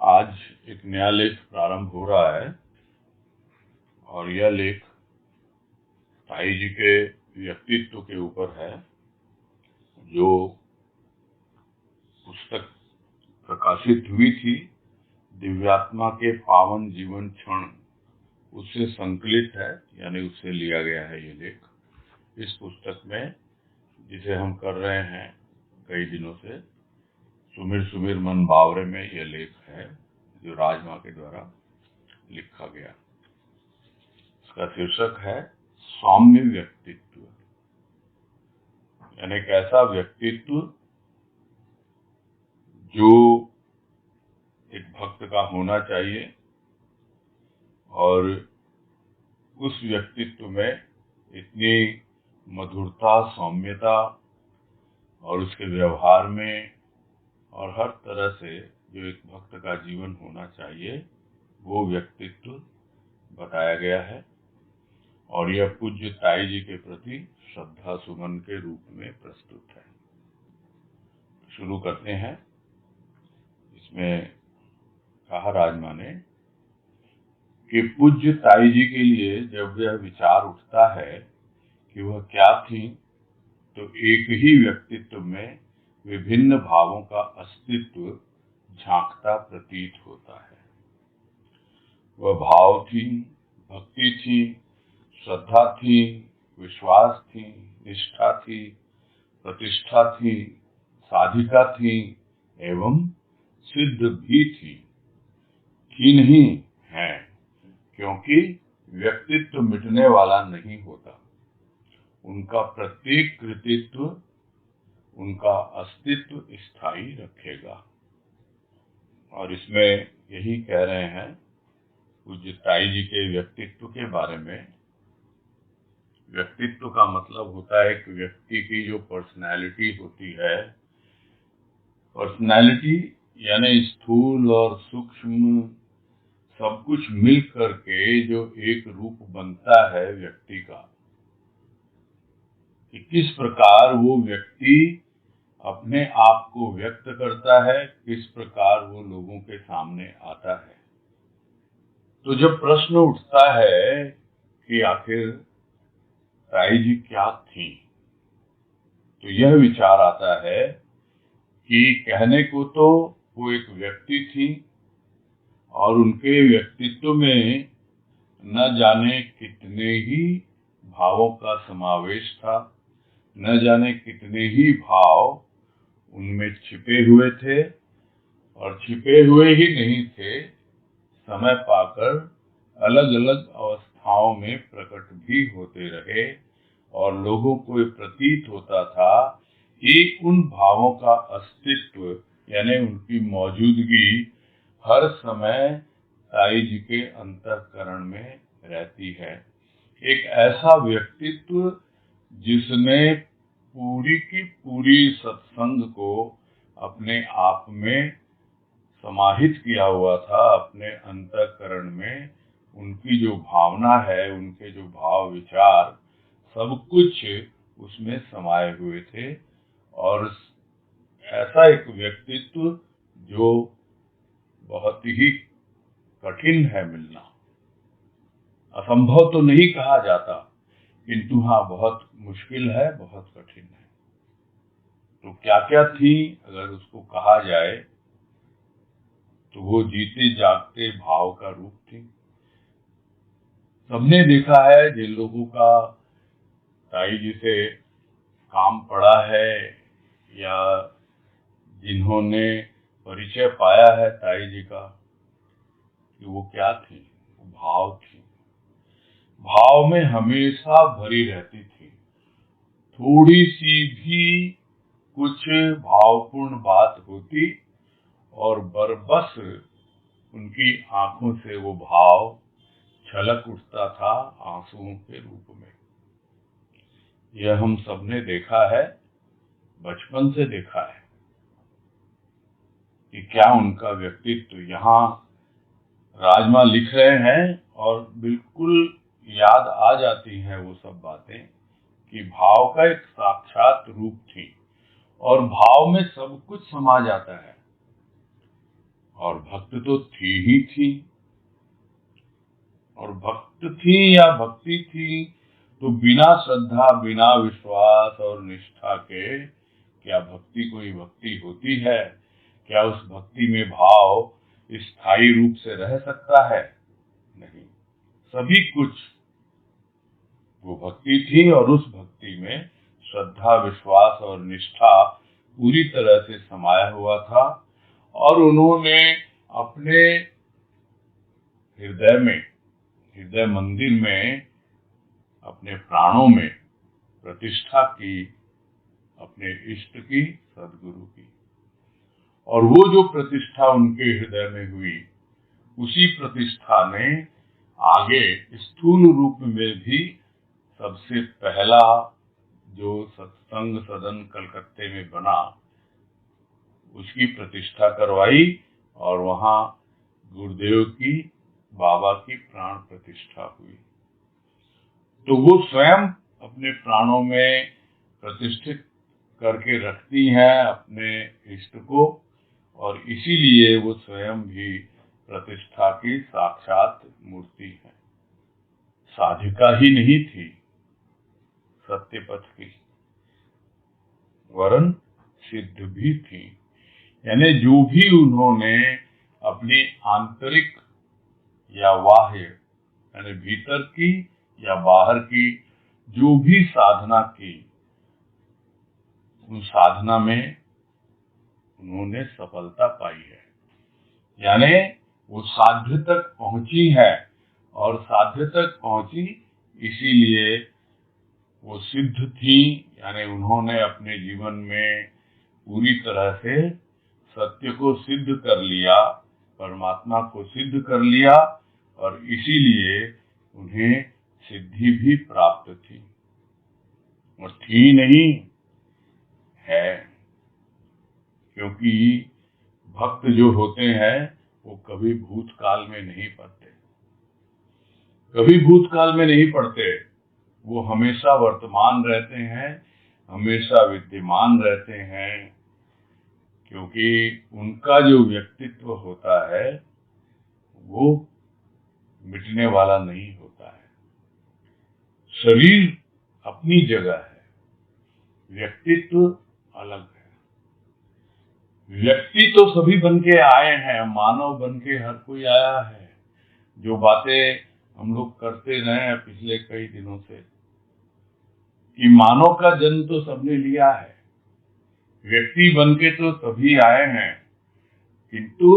आज एक नया लेख प्रारंभ हो रहा है और यह लेख ताई जी के व्यक्तित्व के ऊपर है। जो पुस्तक प्रकाशित हुई थी दिव्यात्मा के पावन जीवन क्षण, उससे संकलित है, यानी उससे लिया गया है ये लेख। इस पुस्तक में, जिसे हम कर रहे हैं कई दिनों से, सुमिर सुमिर मन बावरे में यह लेख है जो राजमा के द्वारा लिखा गया। इसका शीर्षक है सौम्य व्यक्तित्व, यानी एक ऐसा व्यक्तित्व जो एक भक्त का होना चाहिए और उस व्यक्तित्व में इतनी मधुरता, सौम्यता और उसके व्यवहार में और हर तरह से जो एक भक्त का जीवन होना चाहिए, वो व्यक्तित्व बताया गया है। और यह पूज्य ताई जी के प्रति श्रद्धा सुमन के रूप में प्रस्तुत है। शुरू करते हैं। इसमें कहा राजमा ने कि पूज्य ताई जी के लिए जब यह विचार उठता है कि वह क्या थी, तो एक ही व्यक्तित्व में विभिन्न भावों का अस्तित्व झांकता प्रतीत होता है। वह भाव थी, भक्ति थी, श्रद्धा थी, विश्वास थी, निष्ठा थी, प्रतिष्ठा थी, साधिका थी एवं सिद्ध भी थी नहीं है, क्योंकि व्यक्तित्व मिटने वाला नहीं होता। उनका प्रत्येक कृतित्व उनका अस्तित्व स्थायी रखेगा। और इसमें यही कह रहे हैं पूज्य ताई जी के व्यक्तित्व के बारे में। व्यक्तित्व का मतलब होता है कि व्यक्ति की जो पर्सनैलिटी होती है, पर्सनैलिटी यानी स्थूल और सूक्ष्म सब कुछ मिल करके जो एक रूप बनता है व्यक्ति का, कि किस प्रकार वो व्यक्ति अपने आप को व्यक्त करता है, किस प्रकार वो लोगों के सामने आता है। तो जब प्रश्न उठता है कि आखिर ताई जी क्या थी, तो यह विचार आता है कि कहने को तो वो एक व्यक्ति थी और उनके व्यक्तित्व में न जाने कितने ही भावों का समावेश था, न जाने कितने ही भाव उनमें छिपे हुए थे, और छिपे हुए ही नहीं थे, समय पाकर अलग अलग अवस्थाओं में प्रकट भी होते रहे और लोगों को प्रतीत होता था कि उन भावों का अस्तित्व यानी उनकी मौजूदगी हर समय ताई जी के अंतःकरण में रहती है। एक ऐसा व्यक्तित्व जिसने पूरी की पूरी सत्संग को अपने आप में समाहित किया हुआ था। अपने अंतःकरण में उनकी जो भावना है, उनके जो भाव विचार, सब कुछ उसमें समाये हुए थे। और ऐसा एक व्यक्तित्व जो बहुत ही कठिन है मिलना, असंभव तो नहीं कहा जाता, किंतु हाँ बहुत मुश्किल है, बहुत कठिन है। तो क्या क्या थी अगर उसको कहा जाए, तो वो जीते जागते भाव का रूप थी। सबने देखा है जिन लोगों का ताई जी से काम पड़ा है या जिन्होंने परिचय पाया है ताई जी का, कि वो क्या थी, वो भाव थी। भाव में हमेशा भरी रहती थी। थोड़ी सी भी कुछ भावपूर्ण बात होती और बरबस उनकी आंखों से वो भाव छलक उठता था आंसुओं के रूप में। यह हम सबने देखा है, बचपन से देखा है कि क्या उनका व्यक्तित्व। यहाँ राजमा लिख रहे हैं और बिल्कुल याद आ जाती हैं वो सब बातें कि भाव का एक साक्षात रूप थी और भाव में सब कुछ समा जाता है। और भक्त तो थी ही थी, और भक्त थी या भक्ति थी, तो बिना श्रद्धा, बिना विश्वास और निष्ठा के क्या भक्ति कोई भक्ति होती है? क्या उस भक्ति में भाव स्थायी रूप से रह सकता है? नहीं। सभी कुछ वो भक्ति थी, और उस भक्ति में श्रद्धा, विश्वास और निष्ठा पूरी तरह से समाया हुआ था, और उन्होंने अपने हृदय में, हृदय मंदिर में, अपने प्राणों में प्रतिष्ठा की अपने इष्ट की, सदगुरु की। और वो जो प्रतिष्ठा उनके हृदय में हुई, उसी प्रतिष्ठा ने आगे स्थूल रूप में भी सबसे पहला जो सत्संग सदन कलकत्ते में बना, उसकी प्रतिष्ठा करवाई, और वहां गुरुदेव की, बाबा की प्राण प्रतिष्ठा हुई। तो वो स्वयं अपने प्राणों में प्रतिष्ठित करके रखती हैं अपने इष्ट को, और इसीलिए वो स्वयं भी प्रतिष्ठा की साक्षात मूर्ति है। साधिका ही नहीं थी सत्य पथ की, वरन सिद्ध भी थी। यानी जो भी उन्होंने अपनी आंतरिक या बाह्य, यानी भीतर की या बाहर की जो भी साधना की, उन साधना में उन्होंने सफलता पाई है। यानी वो साध्य तक पहुंची है, और साध्य तक पहुंची इसीलिए वो सिद्ध थी। यानी उन्होंने अपने जीवन में पूरी तरह से सत्य को सिद्ध कर लिया, परमात्मा को सिद्ध कर लिया, और इसीलिए उन्हें सिद्धि भी प्राप्त थी। और थी नहीं, है। क्योंकि भक्त जो होते हैं वो कभी भूतकाल में नहीं पड़ते, कभी भूतकाल में नहीं पड़ते। वो हमेशा वर्तमान रहते हैं, हमेशा विद्यमान रहते हैं, क्योंकि उनका जो व्यक्तित्व होता है वो मिटने वाला नहीं होता है। शरीर अपनी जगह है, व्यक्तित्व अलग है। व्यक्ति तो सभी बन के आए हैं, मानव बन के हर कोई आया है। जो बातें हम लोग करते रहे हैं पिछले कई दिनों से, कि मानव का जन्म तो सबने लिया है, व्यक्ति बन के तो सभी आए हैं, किंतु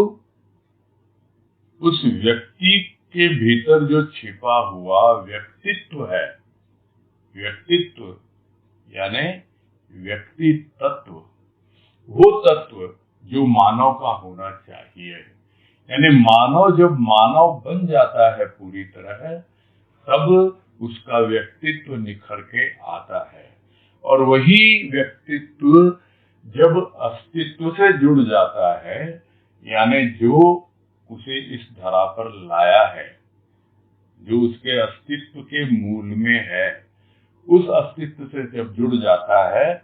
उस व्यक्ति के भीतर जो छिपा हुआ व्यक्तित्व है, व्यक्तित्व यानी व्यक्ति तत्व, वो तत्व जो मानव का होना चाहिए। यानी मानव जब मानव बन जाता है पूरी तरह, तब उसका व्यक्तित्व निखर के आता है। और वही व्यक्तित्व जब अस्तित्व से जुड़ जाता है, यानी जो उसे इस धरा पर लाया है, जो उसके अस्तित्व के मूल में है, उस अस्तित्व से जब जुड़ जाता है,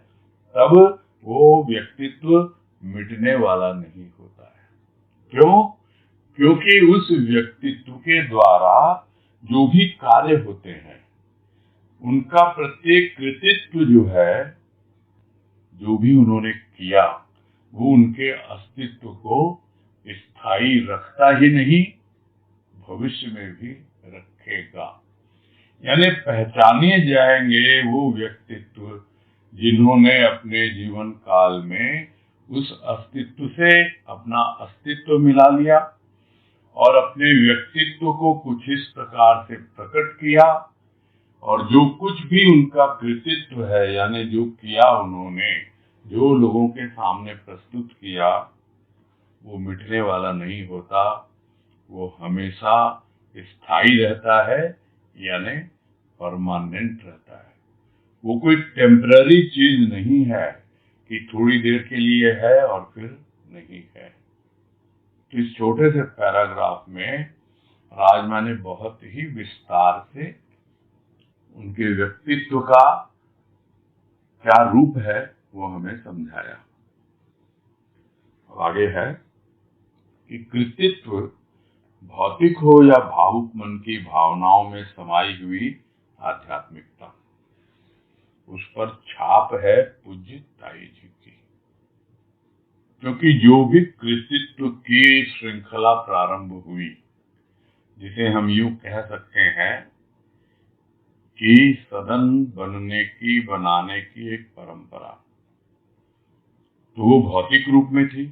तब वो व्यक्तित्व मिटने वाला नहीं होता है। क्यों? क्योंकि उस व्यक्तित्व के द्वारा जो भी कार्य होते हैं, उनका प्रत्येक कृतित्व जो है, जो भी उन्होंने किया, वो उनके अस्तित्व को स्थायी रखता ही नहीं, भविष्य में भी रखेगा। यानी पहचाने जाएंगे वो व्यक्तित्व जिन्होंने अपने जीवन काल में उस अस्तित्व से अपना अस्तित्व मिला लिया, और अपने व्यक्तित्व को कुछ इस प्रकार से प्रकट किया, और जो कुछ भी उनका कृतित्व है, यानी जो किया उन्होंने, जो लोगों के सामने प्रस्तुत किया, वो मिटने वाला नहीं होता, वो हमेशा स्थायी रहता है, यानी परमानेंट रहता है। वो कोई टेम्पररी चीज नहीं है कि थोड़ी देर के लिए है और फिर नहीं है। तो इस छोटे से पैराग्राफ में राजमा ने बहुत ही विस्तार से उनके व्यक्तित्व का क्या रूप है वो हमें समझाया। आगे है कि कृतित्व भौतिक हो या भावुक मन की भावनाओं में समाई हुई आध्यात्मिकता, उस पर छाप है पूज्य ताई जी की। क्योंकि जो भी कृतित्व की श्रृंखला प्रारंभ हुई, जिसे हम यूं कह सकते हैं कि सदन बनाने की एक परंपरा, तो वो भौतिक रूप में थी।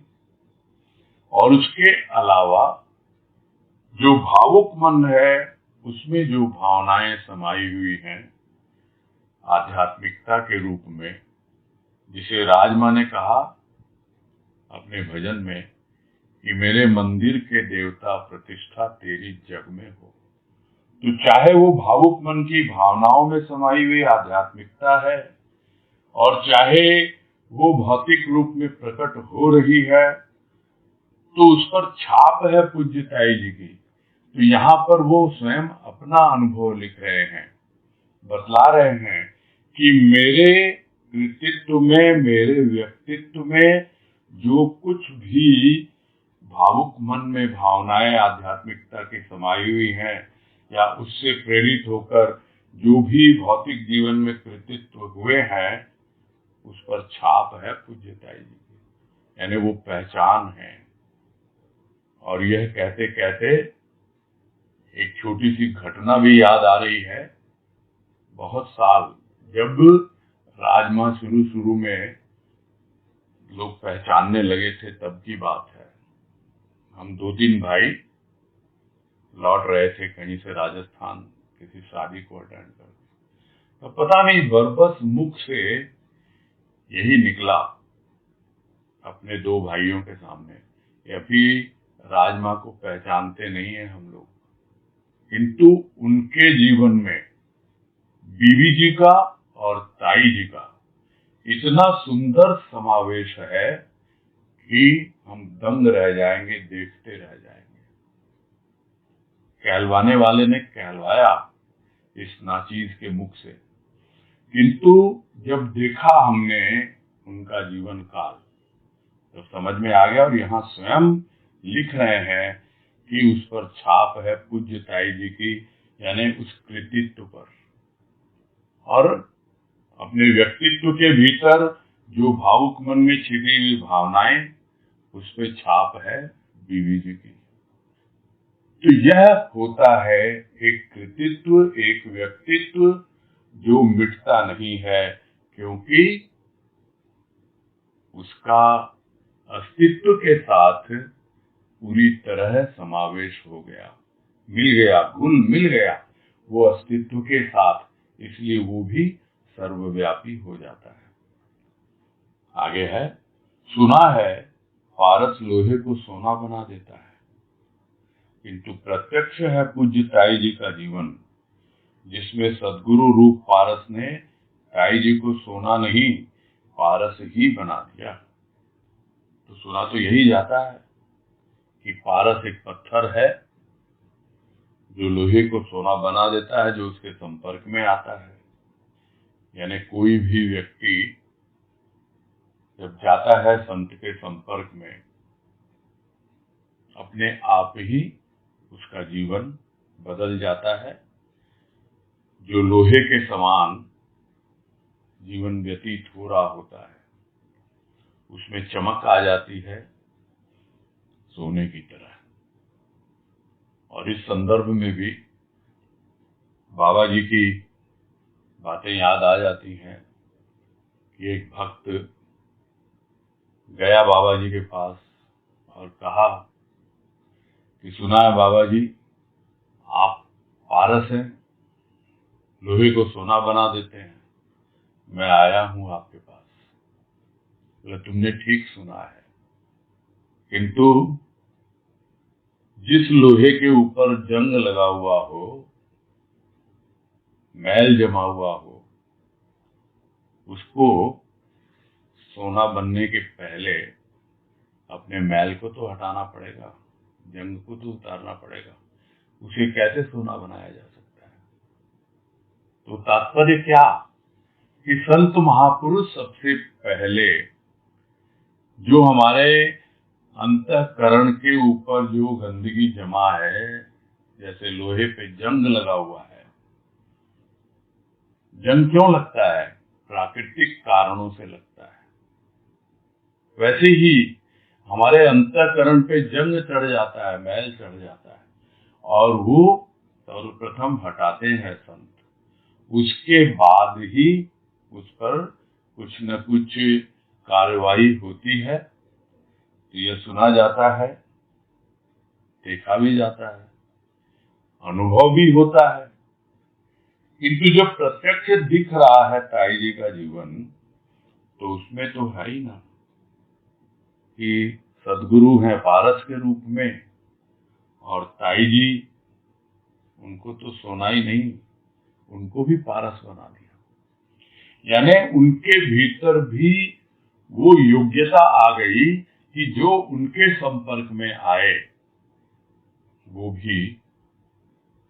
और उसके अलावा जो भावुक मन है, उसमें जो भावनाएं समाई हुई हैं आध्यात्मिकता के रूप में, जिसे राजमा ने कहा अपने भजन में कि मेरे मंदिर के देवता प्रतिष्ठा तेरी जग में हो। तो चाहे वो भावुक मन की भावनाओं में समाई हुई आध्यात्मिकता है, और चाहे वो भौतिक रूप में प्रकट हो रही है, तो उस पर छाप है पूज्य ताई जी की। तो यहाँ पर वो स्वयं अपना अनुभव लिख रहे हैं, बतला रहे हैं कि मेरे कृतित्व में, मेरे व्यक्तित्व में जो कुछ भी भावुक मन में भावनाएं आध्यात्मिकता की समाई हुई हैं, या उससे प्रेरित होकर जो भी भौतिक जीवन में कृतित्व हुए हैं, उस पर छाप है पूज्य ताई जी की, यानी वो पहचान है। और यह कहते कहते एक छोटी सी घटना भी याद आ रही है। बहुत साल जब राजमा शुरू में लोग पहचानने लगे थे, तब की बात है। हम 2-3 भाई लौट रहे थे कहीं से राजस्थान, किसी शादी को अटेंड कर, तो पता नहीं बरबस मुख से यही निकला अपने 2 भाइयों के सामने, अभी राजमा को पहचानते नहीं है हम लोग। किंतु उनके जीवन में बीवी जी का और ताई जी का इतना सुंदर समावेश है कि हम दंग रह जाएंगे, देखते रह जाएंगे। कहलवाने वाले ने कहलवाया इस नाचीज के मुख से, किंतु जब देखा हमने उनका जीवन काल, तो समझ में आ गया। और यहाँ स्वयं लिख रहे हैं कि उस पर छाप है पूज्य ताई जी की, यानी उस कृतित्व पर। और अपने व्यक्तित्व के भीतर जो भावुक मन में छिपी हुई भावनाएं, उस पे छाप है बीवी जी की। तो यह होता है एक कृतित्व, एक व्यक्तित्व जो मिटता नहीं है, क्योंकि उसका अस्तित्व के साथ पूरी तरह समावेश हो गया, मिल गया, घुल मिल गया वो अस्तित्व के साथ, इसलिए वो भी सर्वव्यापी हो जाता है। आगे है, सुना है पारस लोहे को सोना बना देता है, किंतु प्रत्यक्ष है पूज्य ताई जी का जीवन, जिसमें सद्गुरु रूप पारस ने ताई जी को सोना नहीं, पारस ही बना दिया। तो सुना तो यही जाता है कि पारस एक पत्थर है जो लोहे को सोना बना देता है, जो उसके संपर्क में आता है। यानी कोई भी व्यक्ति जब जाता है संत के संपर्क में, अपने आप ही उसका जीवन बदल जाता है। जो लोहे के समान जीवन व्यतीत हो रहा होता है, उसमें चमक आ जाती है सोने की तरह। और इस संदर्भ में भी बाबा जी की बातें याद आ जाती हैं कि एक भक्त गया बाबा जी के पास और कहा कि सुना है बाबा जी, आप पारस हैं, लोहे को सोना बना देते हैं, मैं आया हूं आपके पास। बोले तुमने ठीक सुना है, किंतु जिस लोहे के ऊपर जंग लगा हुआ हो, मैल जमा हुआ हो, उसको सोना बनने के पहले अपने मैल को तो हटाना पड़ेगा, जंग को तो उतारना पड़ेगा, उसे कैसे सोना बनाया जा सकता है। तो तात्पर्य क्या कि संत महापुरुष सबसे पहले जो हमारे अंतःकरण के ऊपर जो गंदगी जमा है, जैसे लोहे पे जंग लगा हुआ है। जंग क्यों लगता है? प्राकृतिक कारणों से लगता है। वैसे ही हमारे अंतःकरण पे जंग चढ़ जाता है, मैल चढ़ जाता है, और वो सर्वप्रथम हटाते हैं संत। उसके बाद ही उस पर कुछ न कुछ कार्रवाई होती है। तो यह सुना जाता है, देखा भी जाता है, अनुभव भी होता है। किंतु जब प्रत्यक्ष दिख रहा है ताई जी का जीवन, तो उसमें तो है ही ना कि सदगुरु हैं पारस के रूप में, और ताई जी उनको तो सोना ही नहीं, उनको भी पारस बना दिया। यानी उनके भीतर भी वो योग्यता आ गई कि जो उनके संपर्क में आए वो भी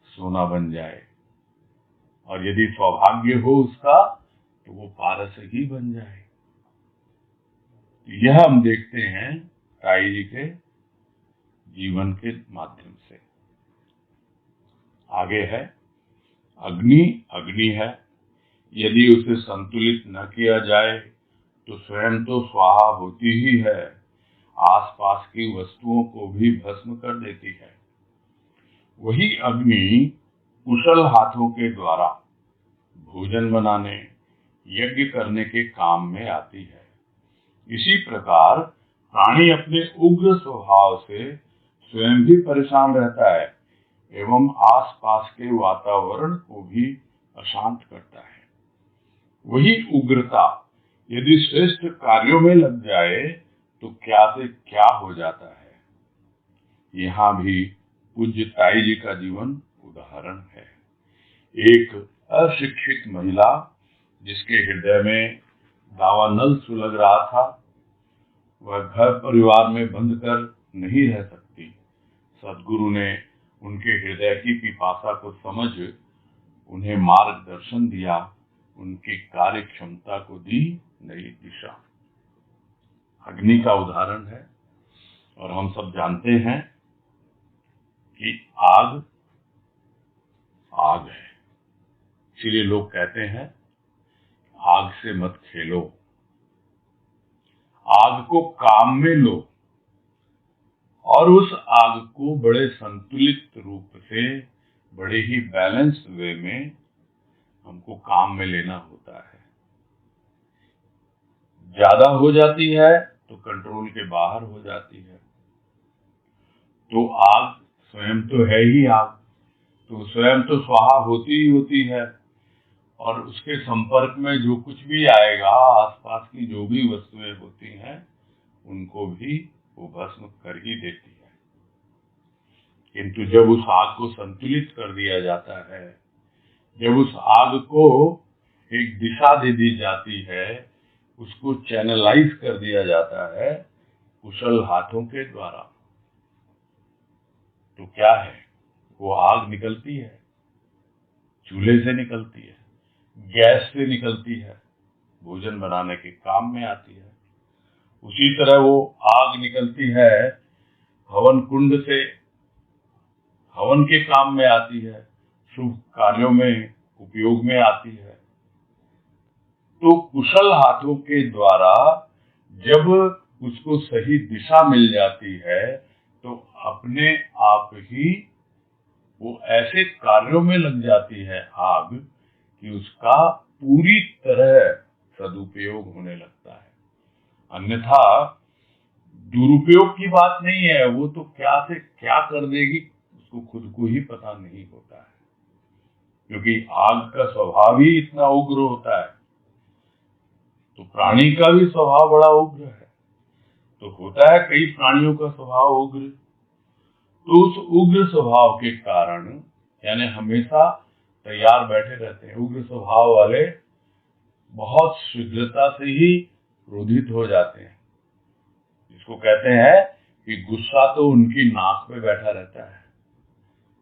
सोना बन जाए, और यदि सौभाग्य हो उसका तो वो पारस ही बन जाए। यह हम देखते हैं ताई जी के जीवन के माध्यम से। आगे है अग्नि। अग्नि है, यदि उसे संतुलित न किया जाए तो स्वयं तो स्वाहा होती ही है, आसपास की वस्तुओं को भी भस्म कर देती है। वही अग्नि कुशल हाथों के द्वारा भोजन बनाने, यज्ञ करने के काम में आती है। इसी प्रकार प्राणी अपने उग्र स्वभाव से स्वयं भी परेशान रहता है एवं आसपास के वातावरण को भी अशांत करता है। वही उग्रता यदि श्रेष्ठ कार्यों में लग जाए तो क्या से क्या हो जाता है। यहाँ भी पूज्य ताई जी का जीवन उदाहरण है। एक अशिक्षित महिला जिसके हृदय में दावानल सुलग रहा था, वह घर परिवार में बंद कर नहीं रह सकती। सदगुरु ने उनके हृदय की पिपासा को समझ उन्हें मार्गदर्शन दिया, उनकी कार्य क्षमता को दी नई दिशा। अग्नि का उदाहरण है, और हम सब जानते हैं कि आग आग है। इसलिए लोग कहते हैं आग से मत खेलो, आग को काम में लो, और उस आग को बड़े संतुलित रूप से, बड़े ही बैलेंस्ड वे में हमको काम में लेना होता है। ज्यादा हो जाती है तो कंट्रोल के बाहर हो जाती है। तो आग स्वयं तो है ही आग, तो स्वयं तो स्वाहा होती ही होती है, और उसके संपर्क में जो कुछ भी आएगा, आसपास की जो भी वस्तुएं होती हैं, उनको भी वो भस्म कर ही देती है। किंतु जब उस आग को संतुलित कर दिया जाता है, जब उस आग को एक दिशा दे दी जाती है, उसको चैनलाइज कर दिया जाता है कुशल हाथों के द्वारा, तो क्या है, वो आग निकलती है, चूल्हे से निकलती है, गैस से निकलती है, भोजन बनाने के काम में आती है। उसी तरह वो आग निकलती है हवन कुंड से, हवन के काम में आती है, शुभ कार्यों में उपयोग में आती है। तो कुशल हाथों के द्वारा जब उसको सही दिशा मिल जाती है, तो अपने आप ही वो ऐसे कार्यों में लग जाती है आग कि उसका पूरी तरह सदुपयोग होने लगता है। अन्यथा दुरुपयोग की बात नहीं है, वो तो क्या से क्या कर देगी उसको खुद को ही पता नहीं होता है, क्योंकि आग का स्वभाव ही इतना उग्र होता है। तो प्राणी का भी स्वभाव बड़ा उग्र है, तो होता है कई प्राणियों का स्वभाव उग्र। तो उस उग्र स्वभाव के कारण, यानी हमेशा तैयार बैठे रहते हैं, उग्र स्वभाव वाले बहुत शीघ्रता से ही क्रोधित हो जाते हैं। इसको कहते हैं कि गुस्सा तो उनकी नाक पे बैठा रहता है,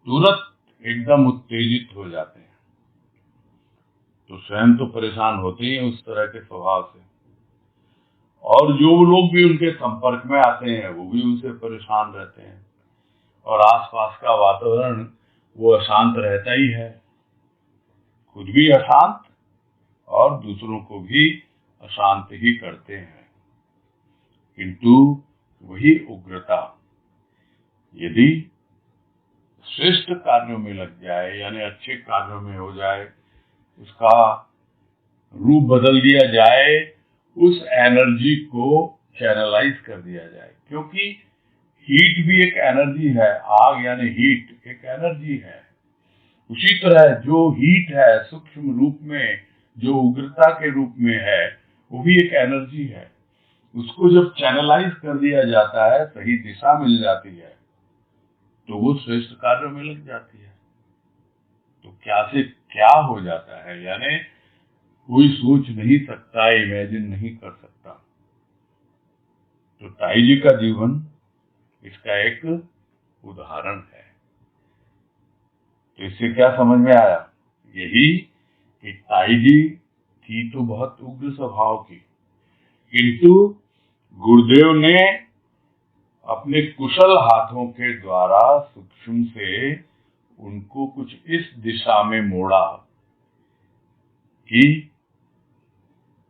तुरंत एकदम उत्तेजित हो जाते हैं। तो स्वयं तो परेशान होते ही उस तरह के स्वभाव से, और जो लोग भी उनके संपर्क में आते हैं वो भी उनसे परेशान रहते हैं, और आसपास का वातावरण वो अशांत रहता ही है, खुद भी अशांत और दूसरों को भी अशांत ही करते हैं। किंतु वही उग्रता यदि श्रेष्ठ कार्यों में लग जाए, यानी अच्छे कार्यों में हो जाए, उसका रूप बदल दिया जाए, उस एनर्जी को चैनलाइज कर दिया जाए, क्योंकि हीट भी एक एनर्जी है, आग यानी हीट एक एनर्जी है। उसी तरह जो हीट है सूक्ष्म रूप में, जो उग्रता के रूप में है, वो भी एक एनर्जी है। उसको जब चैनलाइज कर दिया जाता है, सही दिशा मिल जाती है, तो वो श्रेष्ठ कार्यों में लग जाती है। तो क्या से क्या हो जाता है, यानी कोई सोच नहीं सकता, इमेजिन नहीं कर सकता। तो ताई जी का जीवन इसका एक उदाहरण है। तो इससे क्या समझ में आया? यही कि ताई जी थी तो बहुत उग्र स्वभाव की, किंतु गुरुदेव ने अपने कुशल हाथों के द्वारा सूक्ष्म से उनको कुछ इस दिशा में मोड़ा कि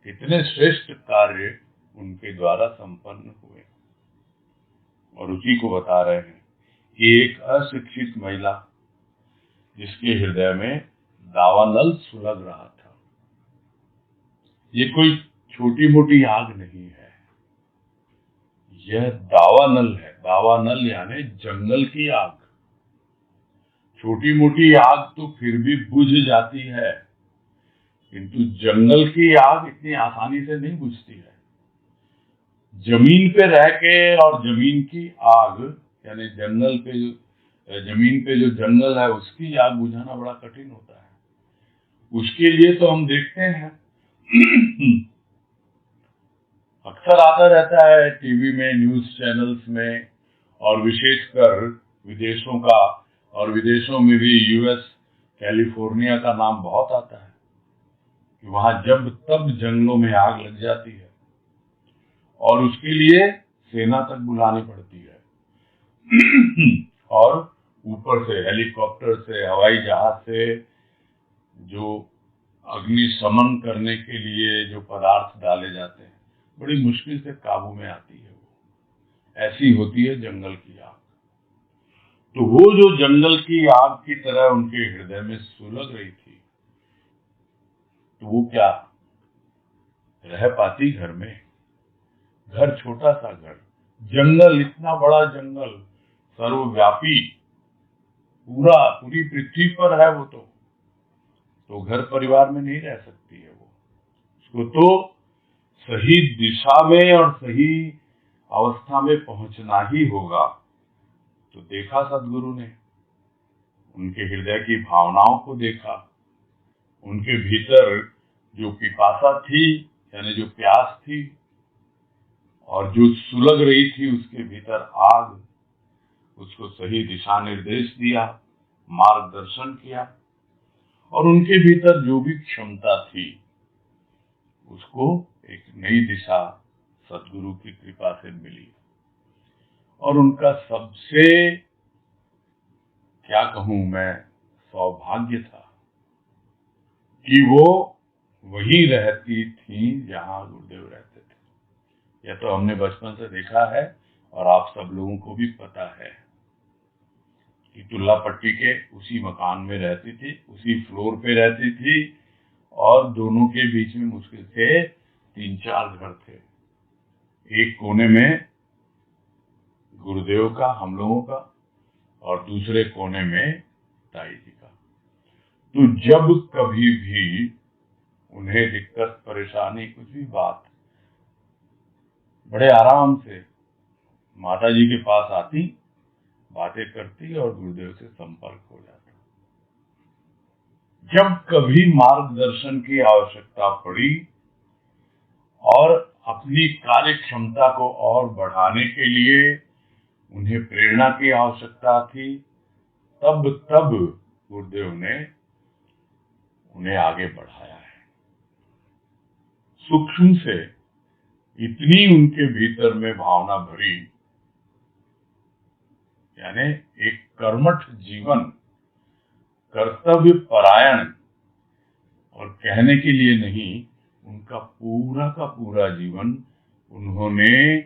कितने श्रेष्ठ कार्य उनके द्वारा संपन्न हुए। और उसी को बता रहे हैं कि एक अशिक्षित महिला जिसके हृदय में दावानल सुलग रहा था, ये कोई छोटी मोटी आग नहीं है, यह दावानल है। दावानल यानी जंगल की आग। छोटी मोटी आग तो फिर भी बुझ जाती है, किंतु जंगल की आग इतनी आसानी से नहीं बुझती है। जमीन पे रह के, और जमीन की आग यानी जंगल पे जो जमीन पे जो जंगल है उसकी आग बुझाना बड़ा कठिन होता है। उसके लिए तो हम देखते हैं अक्सर आता रहता है टीवी में, न्यूज चैनल्स में, और विशेषकर विदेशों का, और विदेशों में भी यूएस, कैलिफोर्निया का नाम बहुत आता है कि वहां जब तब जंगलों में आग लग जाती है और उसके लिए सेना तक बुलानी पड़ती है और ऊपर से हेलीकॉप्टर से, हवाई जहाज से जो अग्निशमन करने के लिए जो पदार्थ डाले जाते हैं, बड़ी मुश्किल से काबू में आती है। वो ऐसी होती है जंगल की आग। तो वो जो जंगल की आग की तरह उनके हृदय में सुलग रही थी, तो वो क्या रह पाती घर में? घर छोटा सा घर, जंगल इतना बड़ा जंगल, सर्वव्यापी, पूरी पृथ्वी पर है वो, तो घर परिवार में नहीं रह सकती है वो। उसको तो सही दिशा में और सही अवस्था में पहुंचना ही होगा। तो देखा सदगुरु ने, उनके हृदय की भावनाओं को देखा, उनके भीतर जो पिपासा थी यानी जो प्यास थी, और जो सुलग रही थी उसके भीतर आग, उसको सही दिशा निर्देश दिया, मार्गदर्शन किया, और उनके भीतर जो भी क्षमता थी उसको एक नई दिशा सदगुरु की कृपा से मिली। और उनका सबसे, क्या कहूं मैं, सौभाग्य था कि वो वहीं रहती थी जहां गुरुदेव रहते थे। यह तो हमने बचपन से देखा है और आप सब लोगों को भी पता है कि टुल्ला पट्टी के उसी मकान में रहती थी, उसी फ्लोर पे रहती थी, और दोनों के बीच में मुश्किल से 3-4 घर थे। एक कोने में गुरुदेव का, हम लोगों का, और दूसरे कोने में ताई जी का। तो जब कभी भी उन्हें दिक्कत, परेशानी, कुछ भी बात, बड़े आराम से माता जी के पास आती, बातें करती और गुरुदेव से संपर्क हो जाता। जब कभी मार्गदर्शन की आवश्यकता पड़ी और अपनी कार्य क्षमता को और बढ़ाने के लिए उन्हें प्रेरणा की आवश्यकता थी, तब गुरुदेव ने उन्हें आगे बढ़ाया है। सूक्ष्म से इतनी उनके भीतर में भावना भरी, यानी एक कर्मठ जीवन, कर्तव्य परायण, और कहने के लिए नहीं, उनका पूरा का पूरा जीवन उन्होंने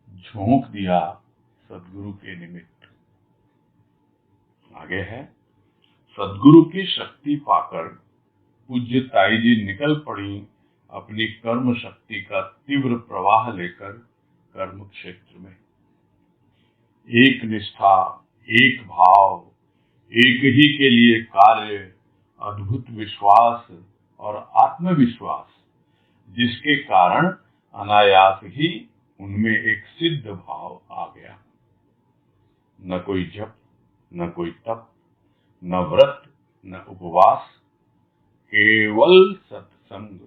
झोंक दिया सदगुरु के निमित्त। आगे है, सदगुरु की शक्ति पाकर पूज्य ताई जी निकल पड़ी अपनी कर्म शक्ति का तीव्र प्रवाह लेकर कर्म क्षेत्र में। एक निष्ठा, एक भाव, एक ही के लिए कार्य, अद्भुत विश्वास और आत्मविश्वास, जिसके कारण अनायास ही उनमें एक सिद्ध भाव आ गया। न कोई जप, न कोई तप, न व्रत, न उपवास, केवल सत्संग।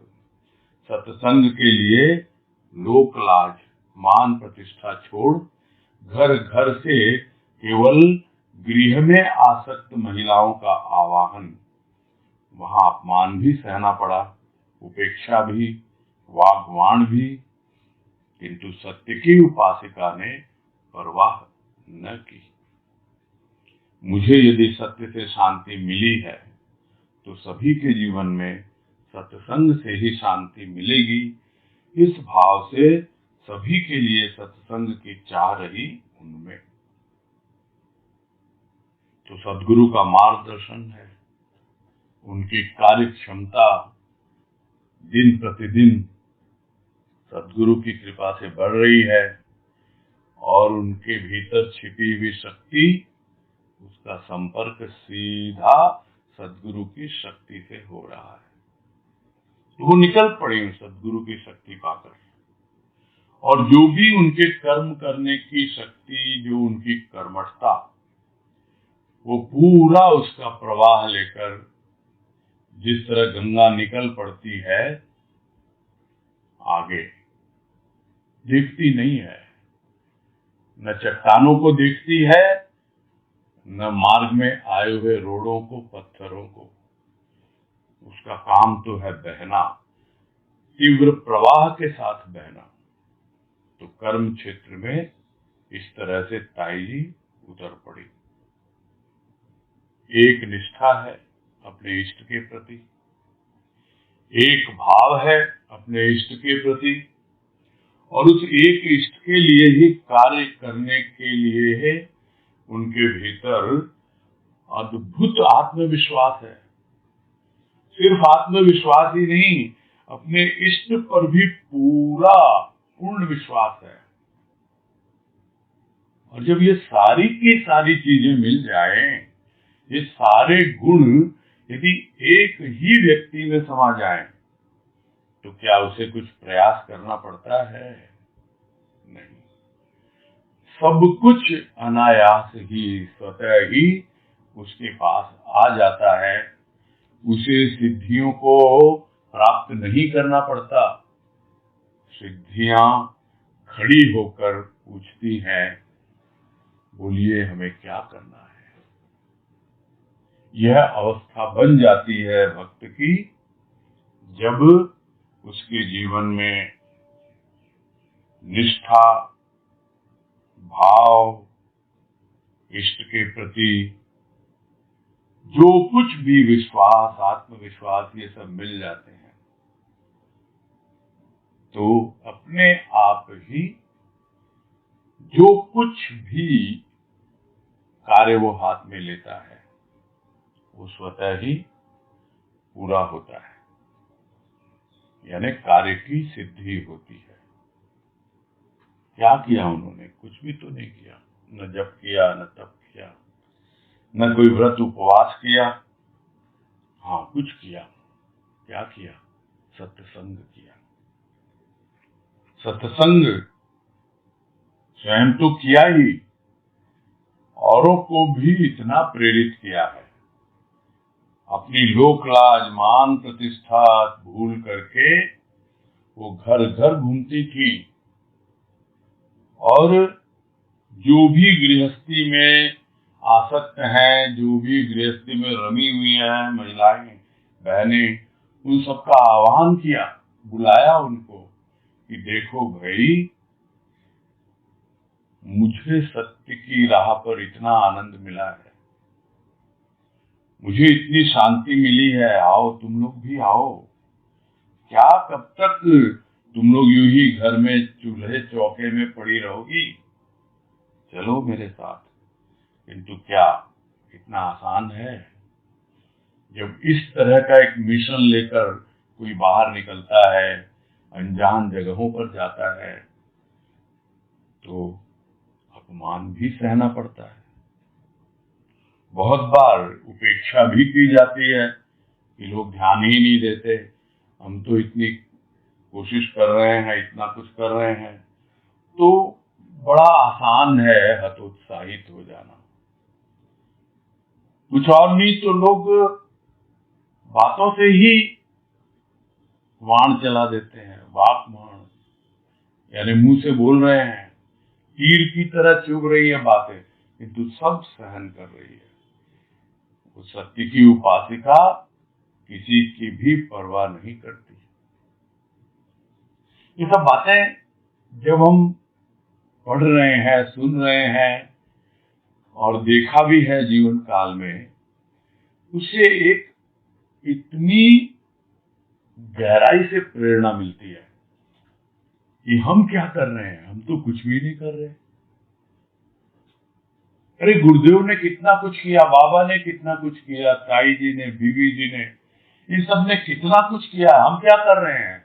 सत्संग के लिए लोक लाज, मान प्रतिष्ठा छोड़ घर घर से केवल गृह में आसक्त महिलाओं का आवाहन। वहां अपमान भी सहना पड़ा, उपेक्षा भी, वाग्वाण भी, किंतु सत्य की उपासिका ने परवाह न की। मुझे यदि सत्य से शांति मिली है तो सभी के जीवन में सत्संग से ही शांति मिलेगी। इस भाव से सभी के लिए सत्संग की चाह रही उनमें। तो सद्गुरु का मार्गदर्शन है, उनकी कार्य क्षमता दिन प्रतिदिन सद्गुरु की कृपा से बढ़ रही है, और उनके भीतर छिपी हुई शक्ति, उसका संपर्क सीधा सद्गुरु की शक्ति से हो रहा है। तो वो निकल पड़े सद्गुरु की शक्ति पाकर, और जो भी उनके कर्म करने की शक्ति, जो उनकी कर्मठता, वो पूरा उसका प्रवाह लेकर जिस तरह गंगा निकल पड़ती है आगे, देखती नहीं है, न चट्टानों को देखती है, न मार्ग में आए हुए रोड़ों को, पत्थरों को। उसका काम तो है बहना, तीव्र प्रवाह के साथ बहना। तो कर्म क्षेत्र में इस तरह से ताई जी उतर पड़ी। एक निष्ठा है अपने इष्ट के प्रति, एक भाव है अपने इष्ट के प्रति, और उस एक इष्ट के लिए ही कार्य करने के लिए है उनके भीतर अद्भुत आत्मविश्वास है। सिर्फ आत्मविश्वास ही नहीं, अपने इष्ट पर भी पूरा पूर्ण विश्वास है। और जब ये सारी की सारी चीजें मिल जाएं, ये सारे गुण यदि एक ही व्यक्ति में समा जाएं, तो क्या उसे कुछ प्रयास करना पड़ता है? नहीं, सब कुछ अनायास ही, स्वतः ही उसके पास आ जाता है। उसे सिद्धियों को प्राप्त नहीं करना पड़ता। सिद्धियां खड़ी होकर पूछती हैं, बोलिए हमें क्या करना है। यह अवस्था बन जाती है भक्त की, जब उसके जीवन में निष्ठा, भाव, इष्ट के प्रति जो कुछ भी विश्वास, आत्मविश्वास, ये सब मिल जाते हैं। तो अपने आप ही जो कुछ भी कार्य वो हाथ में लेता है, वो स्वतः ही पूरा होता है, यानी कार्य की सिद्धि होती है। क्या किया उन्होंने? कुछ भी तो नहीं किया। न जप किया, न तप किया, न कोई व्रत उपवास किया। हाँ, कुछ किया। क्या किया? सत्संग किया। सत्संग स्वयं तो किया ही, औरों को भी इतना प्रेरित किया है। अपनी लोक लाज, मान प्रतिष्ठा भूल करके वो घर घर घूमती थी, और जो भी गृहस्थी में आसक्त हैं, जो भी गृहस्थी में रमी हुई हैं महिलाएं, बहनें, उन सबका आह्वान किया, बुलाया उनको कि देखो भाई, मुझे सत्य की राह पर इतना आनंद मिला है, मुझे इतनी शांति मिली है, आओ तुम लोग भी आओ। क्या कब तक तुम लोग यूं ही घर में चूल्हे चौके में पड़ी रहोगी? चलो मेरे साथ। किंतु क्या इतना आसान है? जब इस तरह का एक मिशन लेकर कोई बाहर निकलता है, अनजान जगहों पर जाता है, तो अपमान भी सहना पड़ता है। बहुत बार उपेक्षा भी की जाती है कि लोग ध्यान ही नहीं देते, हम तो इतनी कोशिश कर रहे हैं, इतना कुछ कर रहे हैं। तो बड़ा आसान है हतोत्साहित हो जाना। कुछ और नहीं तो लोग बातों से ही वाण चला देते हैं, वाक वाण, यानी मुंह से बोल रहे हैं, तीर की तरह चुभ रही है बातें, किंतु सब सहन कर रही है। वो सत्य की उपासिका किसी की भी परवाह नहीं करती। ये सब बातें जब हम पढ़ रहे हैं, सुन रहे हैं और देखा भी है जीवन काल में, उससे एक इतनी गहराई से प्रेरणा मिलती है कि हम क्या कर रहे हैं, हम तो कुछ भी नहीं कर रहे। अरे गुरुदेव ने कितना कुछ किया, बाबा ने कितना कुछ किया, ताई जी ने, बीवी जी ने, इन सब ने कितना कुछ किया, हम क्या कर रहे हैं?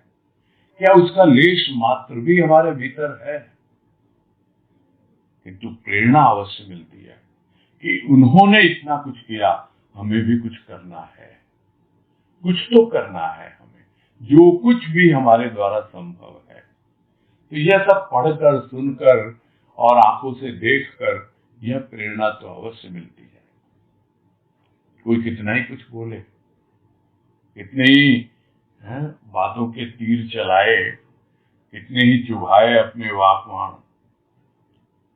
क्या उसका लेश मात्र भी हमारे भीतर है? किंतु प्रेरणा अवश्य मिलती है कि उन्होंने इतना कुछ किया, हमें भी कुछ करना है, कुछ तो करना है हमें, जो कुछ भी हमारे द्वारा संभव है। तो यह सब पढ़कर, सुनकर और आंखों से देखकर यह प्रेरणा तो अवश्य मिलती है। कोई कितना ही कुछ बोले, कितने ही बातों के तीर चलाए, कितने ही चुभाए अपने वाकवाण,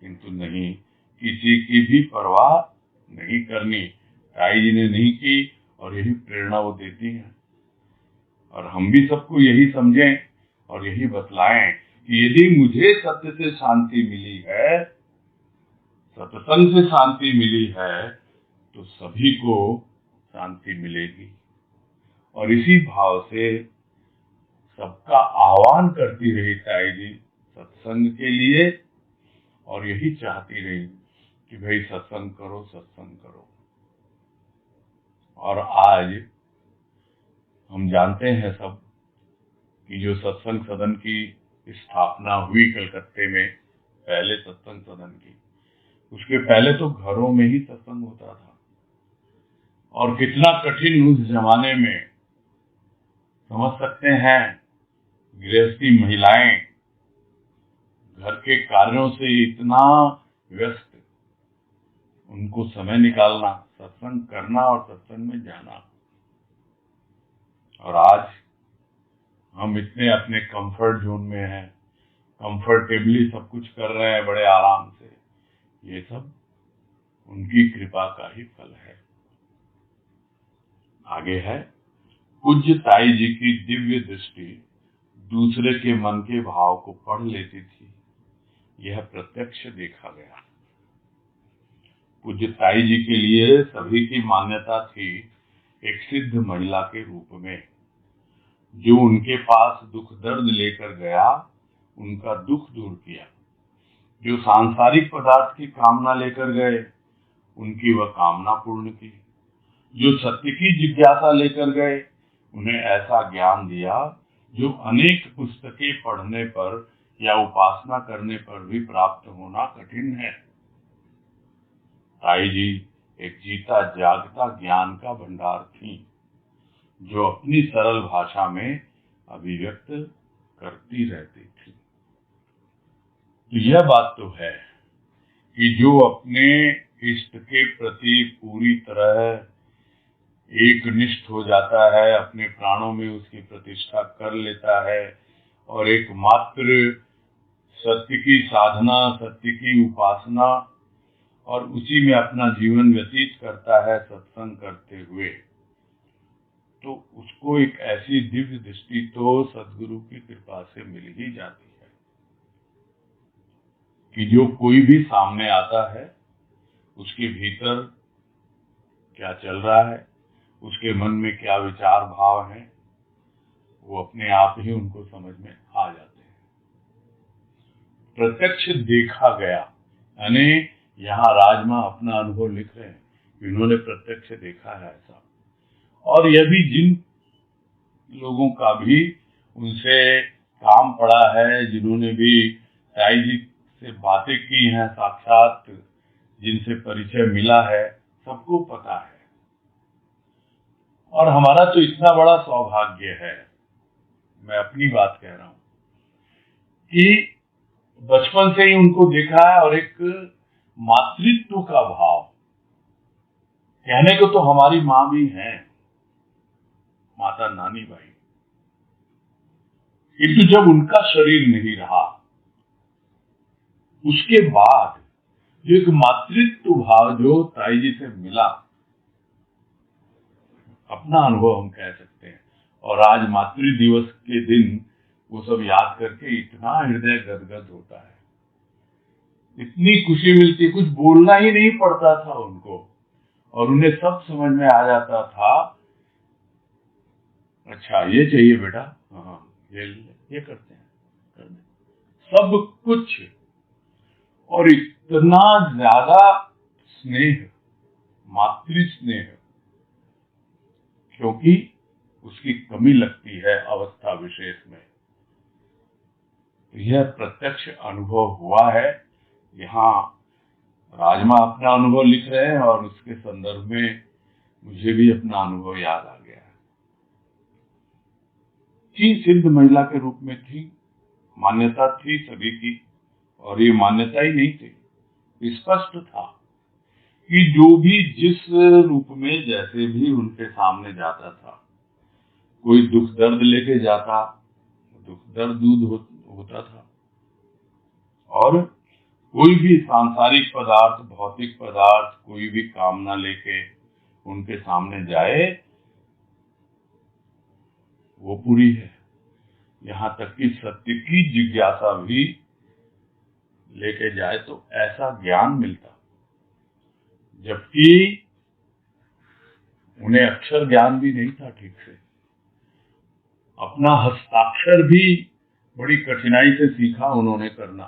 किंतु नहीं, किसी की भी परवाह नहीं करनी। ताई जी ने नहीं की और यही प्रेरणा वो देती हैं। और हम भी सबको यही समझें और यही बतलाएं कि यदि मुझे सत्य से शांति मिली है, सत्संग से शांति मिली है, तो सभी को शांति मिलेगी। और इसी भाव से सबका आह्वान करती रही ताई जी सत्संग के लिए, और यही चाहती रही कि भाई सत्संग करो, सत्संग करो। और आज हम जानते हैं सब कि जो सत्संग सदन की स्थापना हुई कलकत्ते में, पहले सत्संग सदन की, उसके पहले तो घरों में ही सत्संग होता था। और कितना कठिन उस जमाने में, समझ सकते हैं, गृहस्थी महिलाएं घर के कार्यों से इतना व्यस्त, उनको समय निकालना, सत्संग करना और सत्संग में जाना। और आज हम इतने अपने कंफर्ट जोन में हैं, कंफर्टेबली सब कुछ कर रहे हैं बड़े आराम से। ये सब उनकी कृपा का ही फल है। आगे है, पूज्य ताई जी की दिव्य दृष्टि दूसरे के मन के भाव को पढ़ लेती थी, यह प्रत्यक्ष देखा गया। पूज्य ताई जी के लिए सभी की मान्यता थी एक सिद्ध महिला के रूप में। जो उनके पास दुख दर्द लेकर गया, उनका दुख दूर किया। जो सांसारिक पदार्थ की कामना लेकर गए, उनकी वह कामना पूर्ण की। जो सत्य की जिज्ञासा लेकर गए, उन्हें ऐसा ज्ञान दिया जो अनेक पुस्तकें पढ़ने पर या उपासना करने पर भी प्राप्त होना कठिन है। ताई जी एक जीता जागता ज्ञान का भंडार थी, जो अपनी सरल भाषा में अभिव्यक्त करती रहती थी। तो यह बात तो है कि जो अपने इष्ट के प्रति पूरी तरह एकनिष्ठ हो जाता है, अपने प्राणों में उसकी प्रतिष्ठा कर लेता है और एकमात्र सत्य की साधना, सत्य की उपासना और उसी में अपना जीवन व्यतीत करता है सत्संग करते हुए, तो उसको एक ऐसी दिव्य दृष्टि तो सद्गुरु की कृपा से मिल ही जाती है। कि जो कोई भी सामने आता है उसके भीतर क्या चल रहा है, उसके मन में क्या विचार भाव हैं, वो अपने आप ही उनको समझ में आ जाते हैं। प्रत्यक्ष देखा गया, यानी यहाँ राजमा अपना अनुभव लिख रहे हैं कि उन्होंने प्रत्यक्ष देखा है ऐसा। और यह भी जिन लोगों का भी उनसे काम पड़ा है, जिन्होंने भी साईं जी से बातें की हैं, साक्षात जिनसे परिचय मिला है, सबको पता है। और हमारा तो इतना बड़ा सौभाग्य है, मैं अपनी बात कह रहा हूं, कि बचपन से ही उनको देखा है। और एक मातृत्व का भाव, कहने को तो हमारी माँ भी हैं, माता नानी बाई, किंतु जब उनका शरीर नहीं रहा उसके बाद जो एक मातृत्व भाव जो ताई जी से मिला, अपना अनुभव हम कह सकते हैं। और आज मातृ दिवस के दिन वो सब याद करके इतना हृदय गदगद होता है, इतनी खुशी मिलती, कुछ बोलना ही नहीं पड़ता था उनको और उन्हें सब समझ में आ जाता था। अच्छा ये चाहिए बेटा, हाँ ये करते हैं, कर दे, सब कुछ। और इतना ज्यादा स्नेह, मातृ स्नेह, क्योंकि उसकी कमी लगती है अवस्था विशेष में। यह प्रत्यक्ष अनुभव हुआ है। यहाँ राजमा अपना अनुभव लिख रहे हैं और उसके संदर्भ में मुझे भी अपना अनुभव याद आ गया है। थी, सिद्ध महिला के रूप में थी, मान्यता थी सभी की, और ये मान्यता ही नहीं थी, स्पष्ट था कि जो भी जिस रूप में जैसे भी उनके सामने जाता था, कोई दुख दर्द लेके जाता, दुख दर्द दूर होता था, और कोई भी सांसारिक पदार्थ, भौतिक पदार्थ, कोई भी कामना लेके उनके सामने जाए, वो पूरी है। यहाँ तक कि सत्य की जिज्ञासा भी लेके जाए तो ऐसा ज्ञान मिलता, जबकि उन्हें अक्षर ज्ञान भी नहीं था ठीक से। अपना हस्ताक्षर भी बड़ी कठिनाई से सीखा उन्होंने करना,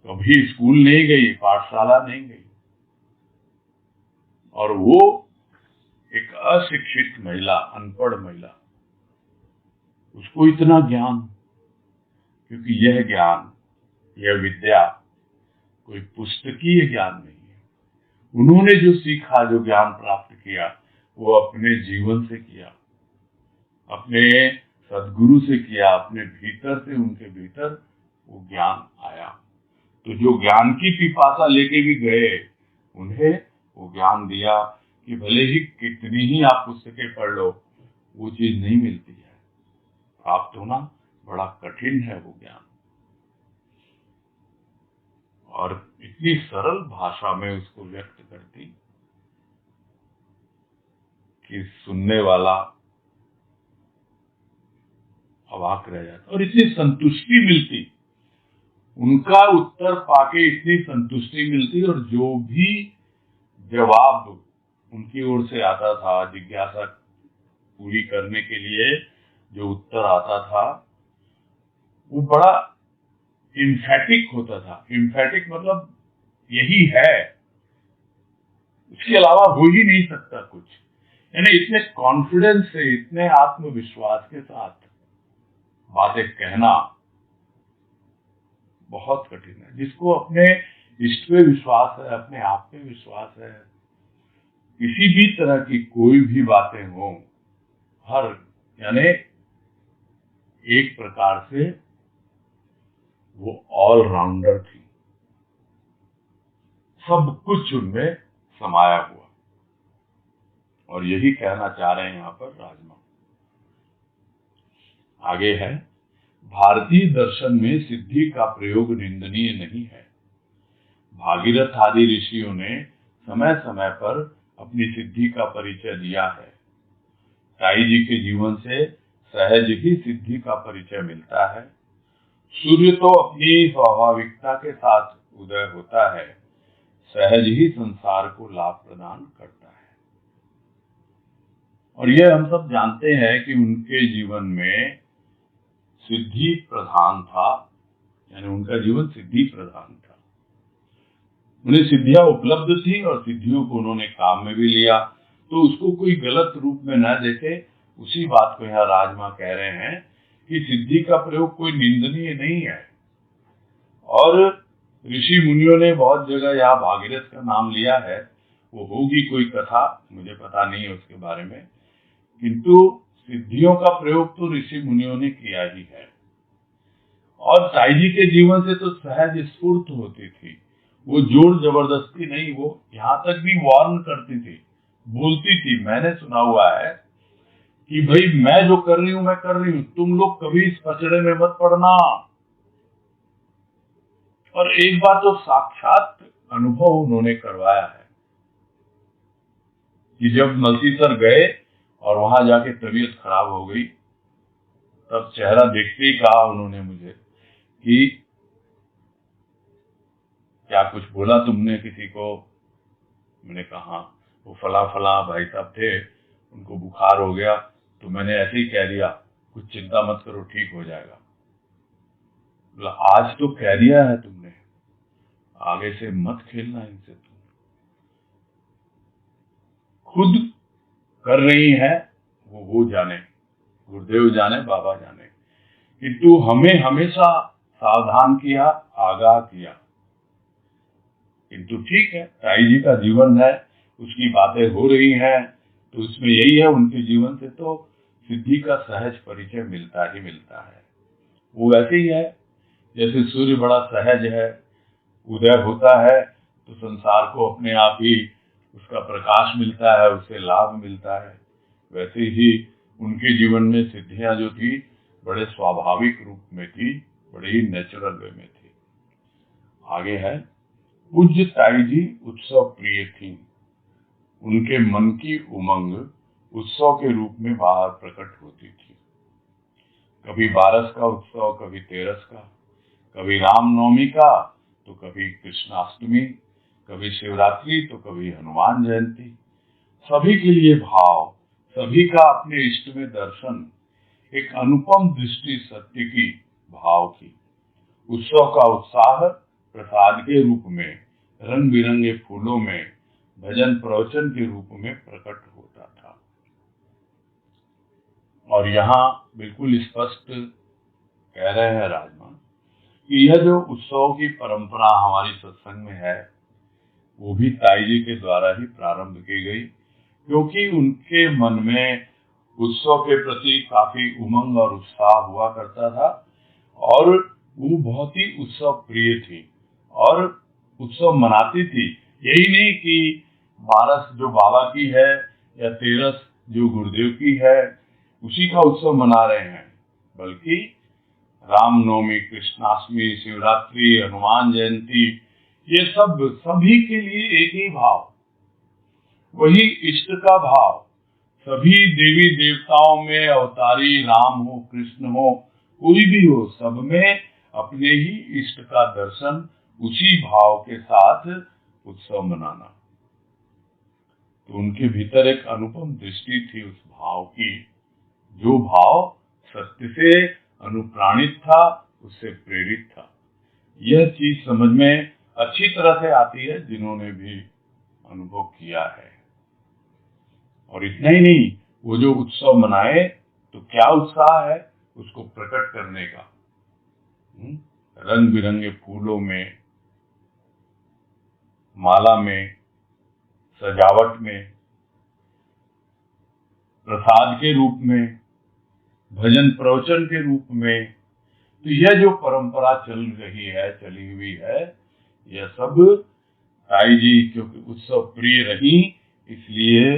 कभी स्कूल नहीं गई, पाठशाला नहीं गई, और वो एक अशिक्षित महिला, अनपढ़ महिला, उसको इतना ज्ञान, क्योंकि यह ज्ञान, यह विद्या कोई पुस्तकीय ज्ञान नहीं है। उन्होंने जो सीखा, जो ज्ञान प्राप्त किया, वो अपने जीवन से किया, अपने सदगुरु से किया, अपने भीतर से, उनके भीतर वो ज्ञान आया। तो जो ज्ञान की पिपासा लेके भी गए, उन्हें वो ज्ञान दिया कि भले ही कितनी ही आप पुस्तकें पढ़ लो, वो चीज नहीं मिलती है, प्राप्त होना बड़ा कठिन है वो ज्ञान। और इतनी सरल भाषा में उसको व्यक्त करती कि सुनने वाला अवाक रह जाता, और इतनी संतुष्टि मिलती, उनका उत्तर पाके इतनी संतुष्टि मिलती। और जो भी जवाब उनकी ओर से आता था, जिज्ञासा पूरी करने के लिए जो उत्तर आता था, वो बड़ा इम्फेटिक होता था। इम्फेटिक मतलब यही है, उसके अलावा हो ही नहीं सकता कुछ। यानी इतने कॉन्फिडेंस से, इतने आत्मविश्वास के साथ बातें कहना बहुत कठिन है। जिसको अपने इष्ट पे विश्वास है, अपने आप पे विश्वास है, किसी भी तरह की कोई भी बातें हो, हर, यानी एक प्रकार से वो ऑलराउंडर थी, सब कुछ उनमें समाया हुआ। और यही कहना चाह रहे हैं यहाँ पर राजमा। आगे है, भारतीय दर्शन में सिद्धि का प्रयोग निंदनीय नहीं है। भागीरथ आदि ऋषियों ने समय समय पर अपनी सिद्धि का परिचय दिया है। साईं जी के जीवन से सहज ही सिद्धि का परिचय मिलता है। सूर्य तो अपनी स्वाभाविकता के साथ उदय होता है, सहज ही संसार को लाभ प्रदान करता है। और यह हम सब जानते हैं कि उनके जीवन में सिद्धि प्रधान था, यानी उनका जीवन सिद्धि प्रधान था। उन्हें सिद्धियां उपलब्ध थी और सिद्धियों को उन्होंने काम में भी लिया, तो उसको कोई गलत रूप में न देखे। उसी बात को यहाँ राजमा कह रहे हैं कि सिद्धि का प्रयोग कोई निंदनीय नहीं है। और ऋषि मुनियों ने बहुत जगह यहाँ भागीरथ का नाम लिया है, वो होगी कोई कथा, मुझे पता नहीं है उसके बारे में, किंतु सिद्धियों का प्रयोग तो ऋषि मुनियों ने किया ही है। और साई जी के जीवन से तो सहज स्फूर्त होती थी, वो जोर जबरदस्ती नहीं, वो यहाँ तक भी वार्न करती थी, बोलती थी। मैंने सुना हुआ है कि भाई मैं जो कर रही हूं मैं कर रही हूं, तुम लोग कभी इस पचड़े में मत पड़ना। और एक बार तो साक्षात अनुभव उन्होंने करवाया है कि जब मलसीसर गए और वहां जाके तबीयत खराब हो गई, तब चेहरा देखते ही कहा उन्होंने मुझे कि क्या कुछ बोला तुमने किसी को? मैंने कहा वो फला फला भाई साहब थे, उनको बुखार हो गया, तो मैंने ऐसे ही कह दिया कुछ चिंता मत करो ठीक हो जाएगा। बोला आज तो कह दिया है तुमने, आगे से मत खेलना इनसे। तुम खुद कर रही है, वो जाने, गुरुदेव जाने, बाबा जाने, किंतु हमें हमेशा सावधान किया, आगाह किया। किंतु ठीक है, साई जी का जीवन है, उसकी बातें हो रही हैं, तो उसमें यही है, उनके जीवन से तो सिद्धि का सहज परिचय मिलता ही मिलता है। वो वैसे ही है जैसे सूर्य बड़ा सहज है, उदय होता है तो संसार को अपने आप ही उसका प्रकाश मिलता है, उससे लाभ मिलता है। वैसे ही उनके जीवन में सिद्धियां जो थी बड़े स्वाभाविक रूप में थी, बड़े ही नेचुरल वे में थी। आगे है, पूज्य साई जी उत्सव प्रिय थी, उनके मन की उमंग उत्सव के रूप में बाहर प्रकट होती थी। कभी 12 का उत्सव, कभी 13 का, कभी रामनवमी का तो कभी कृष्णाष्टमी, कभी शिवरात्रि तो कभी हनुमान जयंती। सभी के लिए भाव, सभी का अपने इष्ट में दर्शन, एक अनुपम दृष्टि सत्य की, भाव की। उत्सव का उत्साह प्रसाद के रूप में, रंग बिरंगे फूलों में, भजन प्रवचन के रूप में प्रकट होता था। और यहाँ बिल्कुल स्पष्ट कह रहे हैं राजमा कि यह जो उत्सव की परंपरा हमारी सत्संग में है, वो भी साई जी के द्वारा ही प्रारंभ की गई, क्योंकि उनके मन में उत्सव के प्रति काफी उमंग और उत्साह हुआ करता था, और वो बहुत ही उत्सव प्रिय थी और उत्सव मनाती थी। यही नहीं कि 12 जो बाबा की है या 13 जो गुरुदेव की है उसी का उत्सव मना रहे हैं, बल्कि रामनवमी, कृष्णाष्टमी, शिवरात्रि, हनुमान जयंती, ये सब सभी के लिए एक ही भाव, वही इष्ट का भाव। सभी देवी देवताओं में अवतारी राम हो, कृष्ण हो, कोई भी हो, सब में अपने ही इष्ट का दर्शन, उसी भाव के साथ उत्सव मनाना। तो उनके भीतर एक अनुपम दृष्टि थी उस भाव की, जो भाव सत्य से अनुप्राणित था, उससे प्रेरित था। यह चीज समझ में अच्छी तरह से आती है जिन्होंने भी अनुभव किया है। और इतना ही नहीं, वो जो उत्सव मनाए तो क्या उत्साह है उसको प्रकट करने का, रंग बिरंगे फूलों में, माला में, सजावट में, प्रसाद के रूप में, भजन प्रवचन के रूप में। तो यह जो परंपरा चल रही है, चली हुई है, यह सब साई जी क्योंकि उत्सव प्रिय रही, इसलिए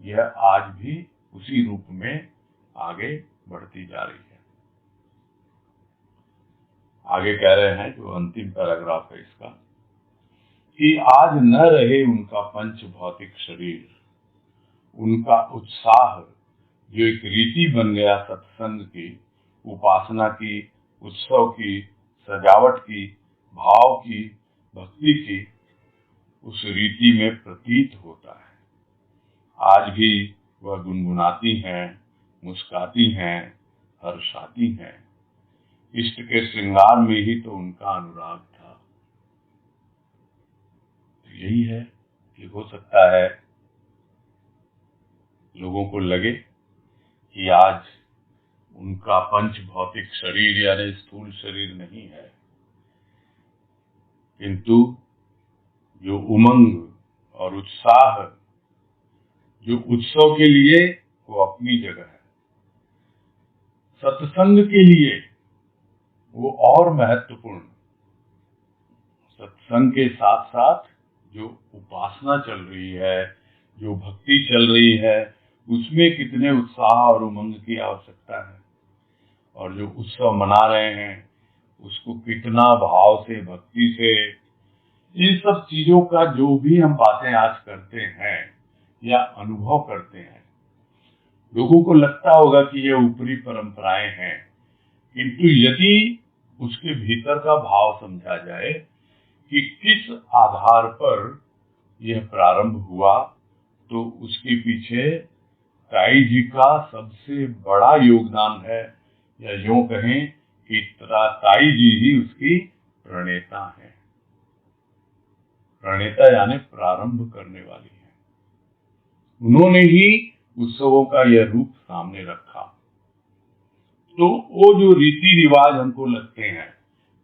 यह आज भी उसी रूप में आगे बढ़ती जा रही है। आगे कह रहे हैं, जो अंतिम पैराग्राफ है इसका, कि आज न रहे उनका पंच भौतिक शरीर, उनका उत्साह जो एक रीति बन गया सत्संग की, उपासना की, उत्सव की, सजावट की, भाव की, भक्ति की उस रीति में प्रतीत होता है। आज भी वह गुनगुनाती हैं, मुस्काती हैं, हर्षाती हैं। इष्ट के श्रृंगार में ही तो उनका अनुराग था। तो यही है कि हो सकता है लोगों को लगे कि आज उनका पंच भौतिक शरीर यानी स्थूल शरीर नहीं है, किंतु जो उमंग और उत्साह जो उत्सव के लिए वो अपनी जगह है, सत्संग के लिए वो और महत्वपूर्ण। सत्संग के साथ साथ जो उपासना चल रही है, जो भक्ति चल रही है, उसमें कितने उत्साह और उमंग की आवश्यकता है। और जो उत्सव मना रहे हैं उसको कितना भाव से, भक्ति से, इन सब चीजों का जो भी हम बातें आज करते हैं या अनुभव करते हैं, लोगों को लगता होगा कि ये ऊपरी परंपराएं हैं, किंतु यदि उसके भीतर का भाव समझा जाए कि किस आधार पर यह प्रारंभ हुआ, तो उसके पीछे ताई जी का सबसे बड़ा योगदान है, या यूं कहें कि ताई जी ही उसकी प्रणेता है। प्रणेता यानी प्रारंभ करने वाली है। उन्होंने ही उत्सवों का यह रूप सामने रखा। तो वो जो रीति रिवाज हमको लगते हैं,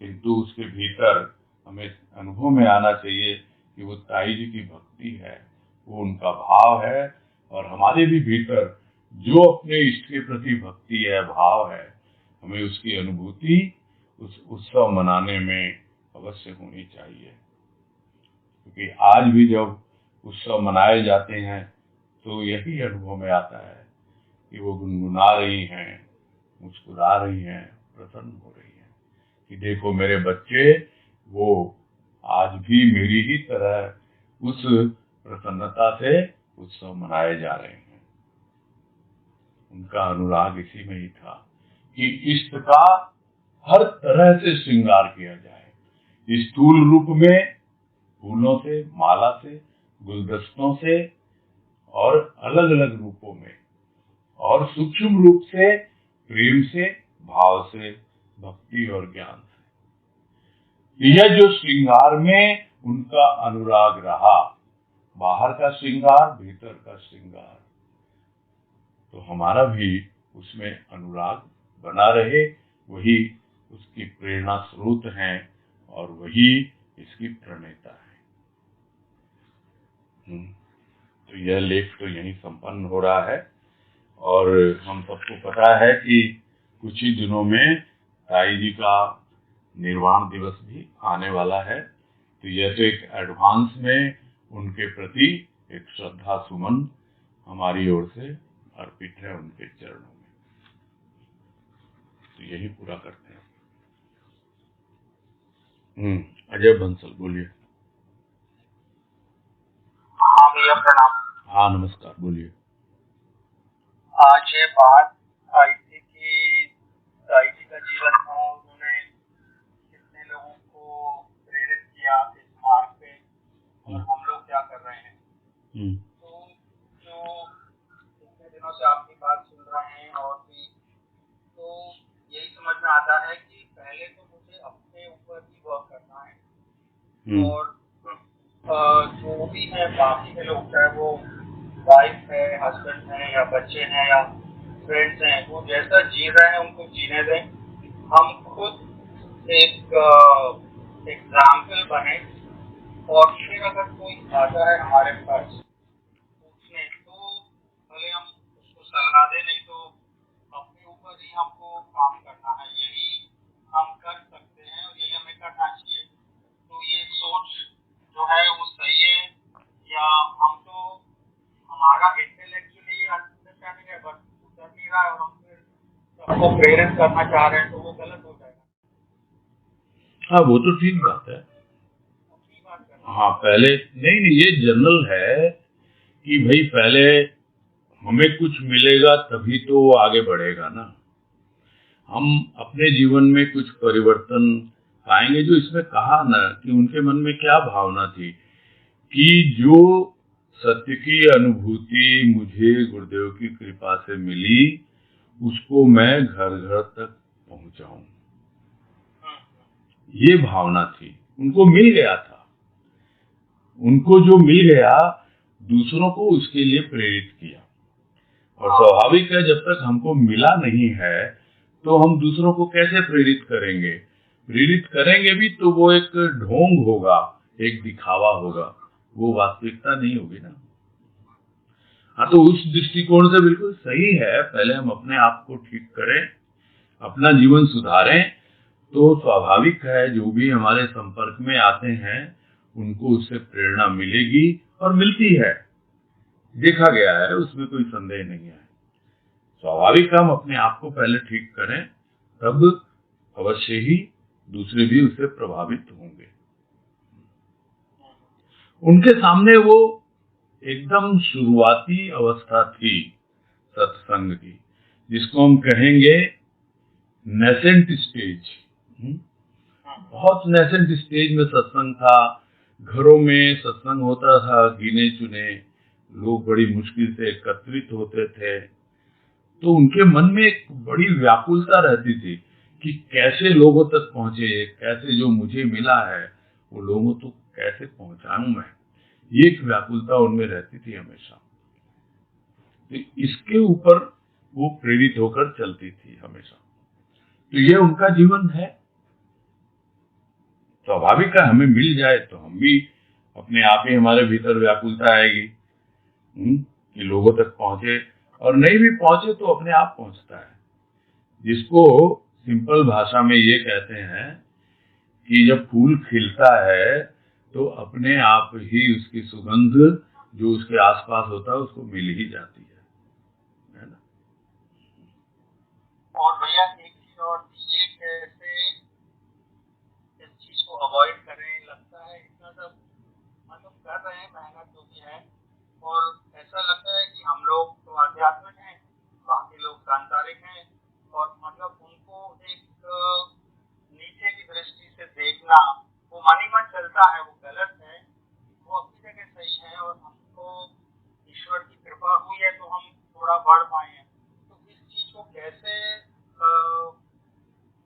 किंतु उसके भीतर हमें अनुभव में आना चाहिए कि वो ताई जी की भक्ति है, वो उनका भाव है। और हमारे भी भीतर जो अपने इष्ट के प्रति भक्ति है, भाव है, हमें उसकी अनुभूति उस उत्सव मनाने में अवश्य होनी चाहिए। क्योंकि आज भी जब उत्सव मनाए जाते हैं तो यही अनुभव में आता है कि वो गुनगुना रही हैं, मुस्कुरा रही हैं, प्रसन्न हो रही हैं कि देखो मेरे बच्चे वो आज भी मेरी ही तरह उस प्रसन्नता से उत्सव मनाए जा रहे हैं। उनका अनुराग इसी में ही था कि इष्ट का हर तरह से श्रृंगार किया जाए, स्थूल रूप में फूलों से, माला से, गुलदस्तों से, और अलग अलग रूपों में, और सूक्ष्म रूप से प्रेम से, भाव से, भक्ति और ज्ञान से। यह जो श्रृंगार में उनका अनुराग रहा, बाहर का श्रृंगार, भीतर का श्रृंगार, तो हमारा भी उसमें अनुराग बना रहे। वही उसकी प्रेरणा स्रोत हैं और वही इसकी प्रणेता है। तो यह लेख तो यहीं संपन्न हो रहा है और हम सबको पता है कि कुछ ही दिनों में ताई जी का निर्वाण दिवस भी आने वाला है। तो यह तो एक एडवांस में उनके प्रति एक श्रद्धा सुमन हमारी ओर से अर्पित है उनके चरणों में। तो यही पूरा करते हैं। अजय बंसल बोलिए। हाँ भैया प्रणाम। हाँ नमस्कार, बोलिए। आज ये बात आई थी कि ताई जी का जीवन था, उन्होंने कितने लोगों को प्रेरित किया इस मार्ग पे, और हम लोग क्या कर रहे हैं। तो जो इतने दिनों से आपकी बात सुन रहे हैं और भी, तो यही समझ में आता है कि पहले तो मुझे अपने ऊपर ही वर्क करना है, और जो भी है बाकी के लोग, चाहे वो वाइफ है, हस्बैंड है, या बच्चे हैं, या फ्रेंड्स हैं, वो जैसा जी रहे हैं उनको जीने दें। हम खुद एक एग्जाम्पल बने, और फिर अगर कोई आता है हमारे पास पूछने, तो भले हम उसको सलाह दें, नहीं तो अपने ऊपर ही हमको काम करना है। यही हम कर सकते हैं और यही हमें करना चाहिए। तो ये सोच जो है वो सही है, या हम तो हमारा इंटेलेक्चुअली अंडरस्टैंडिंग है, बट कर नहीं रहा है, और हम फिर सबको प्रेरित करना चाह रहे हैं, तो वो गलत हो जाएगा। हाँ वो तो ठीक बात है। हाँ पहले नहीं, ये जनरल है कि भाई पहले हमें कुछ मिलेगा तभी तो वो आगे बढ़ेगा ना। हम अपने जीवन में कुछ परिवर्तन पाएंगे। जो इसमें कहा ना कि उनके मन में क्या भावना थी कि जो सत्य की अनुभूति मुझे गुरुदेव की कृपा से मिली, उसको मैं घर घर तक पहुंचाऊं, ये भावना थी। उनको मिल गया था, उनको जो मिल गया, दूसरों को उसके लिए प्रेरित किया। और स्वाभाविक है, जब तक हमको मिला नहीं है तो हम दूसरों को कैसे प्रेरित करेंगे? प्रेरित करेंगे भी तो वो एक ढोंग होगा, एक दिखावा होगा, वो वास्तविकता नहीं होगी ना। हाँ, तो उस दृष्टिकोण से बिल्कुल सही है। पहले हम अपने आप को ठीक करें, अपना जीवन सुधारें, तो स्वाभाविक है जो भी हमारे संपर्क में आते हैं उनको उससे प्रेरणा मिलेगी, और मिलती है, देखा गया है, उसमें कोई संदेह नहीं है। स्वाभाविक हम अपने आप को पहले ठीक करें, तब अवश्य ही दूसरे भी उससे प्रभावित होंगे। उनके सामने वो एकदम शुरुआती अवस्था थी सत्संग की, जिसको हम कहेंगे नेसेंट स्टेज। बहुत नेसेंट स्टेज में सत्संग था। घरों में सत्संग होता था, गिने चुने लोग बड़ी मुश्किल से एकत्रित होते थे। तो उनके मन में एक बड़ी व्याकुलता रहती थी कि कैसे लोगों तक पहुंचे, कैसे जो मुझे मिला है वो लोगों तक कैसे पहुंचाऊं मैं। ये एक व्याकुलता उनमें रहती थी हमेशा। तो इसके ऊपर वो प्रेरित होकर चलती थी हमेशा। तो ये उनका जीवन है। स्वाभाविक है, हमें मिल जाए तो हम भी अपने आप ही, हमारे भीतर व्याकुलता आएगी कि लोगों तक पहुंचे, और नहीं भी पहुंचे तो अपने आप पहुंचता है। जिसको सिंपल भाषा में ये कहते हैं कि जब फूल खिलता है तो अपने आप ही उसकी सुगंध जो उसके आसपास होता है उसको मिल ही जाती है ना। और भैया एक चीज और, ये कैसे इस चीज को अवॉइड करें? लगता है इतना सब मतलब कर रहे हैं, मेहनत जो भी है, और ऐसा लगता है कि हम लोग तो आध्यात्मिक हैं, बाकी लोग सांसारिक हैं, और मतलब उनको एक नीचे की दृष्टि से देखना, वो मन ही मन चलता है, वो गलत है। वो अपनी जगह सही है, और हमको ईश्वर की कृपा हुई है तो हम थोड़ा बढ़ पाए हैं। तो इस चीज को कैसे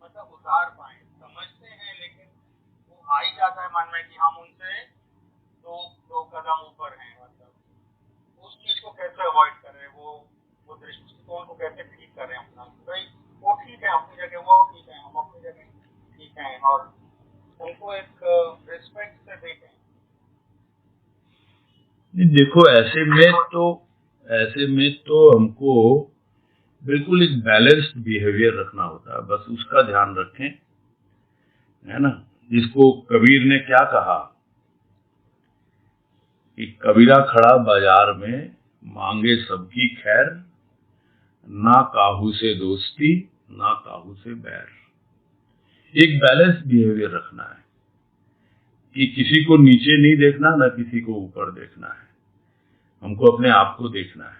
मतलब उतार पाए? समझते हैं लेकिन वो आ ही जाता है मन में कि हम उनसे दो कदम ऊपर हैं। मतलब उस चीज को कैसे अवॉइड करें? वो दृष्टिकोण को कैसे ठीक करें अपना? भाई वो ठीक है अपनी जगह, वो ठीक है, हम अपनी जगह ठीक है, और उनको एक रिस्पेक्ट से देखें। देखो, ऐसे में तो हमको बिल्कुल एक बैलेंस्ड बिहेवियर रखना होता है, बस उसका ध्यान रखें, है ना। जिसको कबीर ने क्या कहा कि कबीरा खड़ा बाजार में, मांगे सबकी खैर, ना काहू से दोस्ती, ना काहू से बैर। एक बैलेंस बिहेवियर रखना है कि किसी को नीचे नहीं देखना, ना किसी को ऊपर देखना है। हमको अपने आप को देखना है,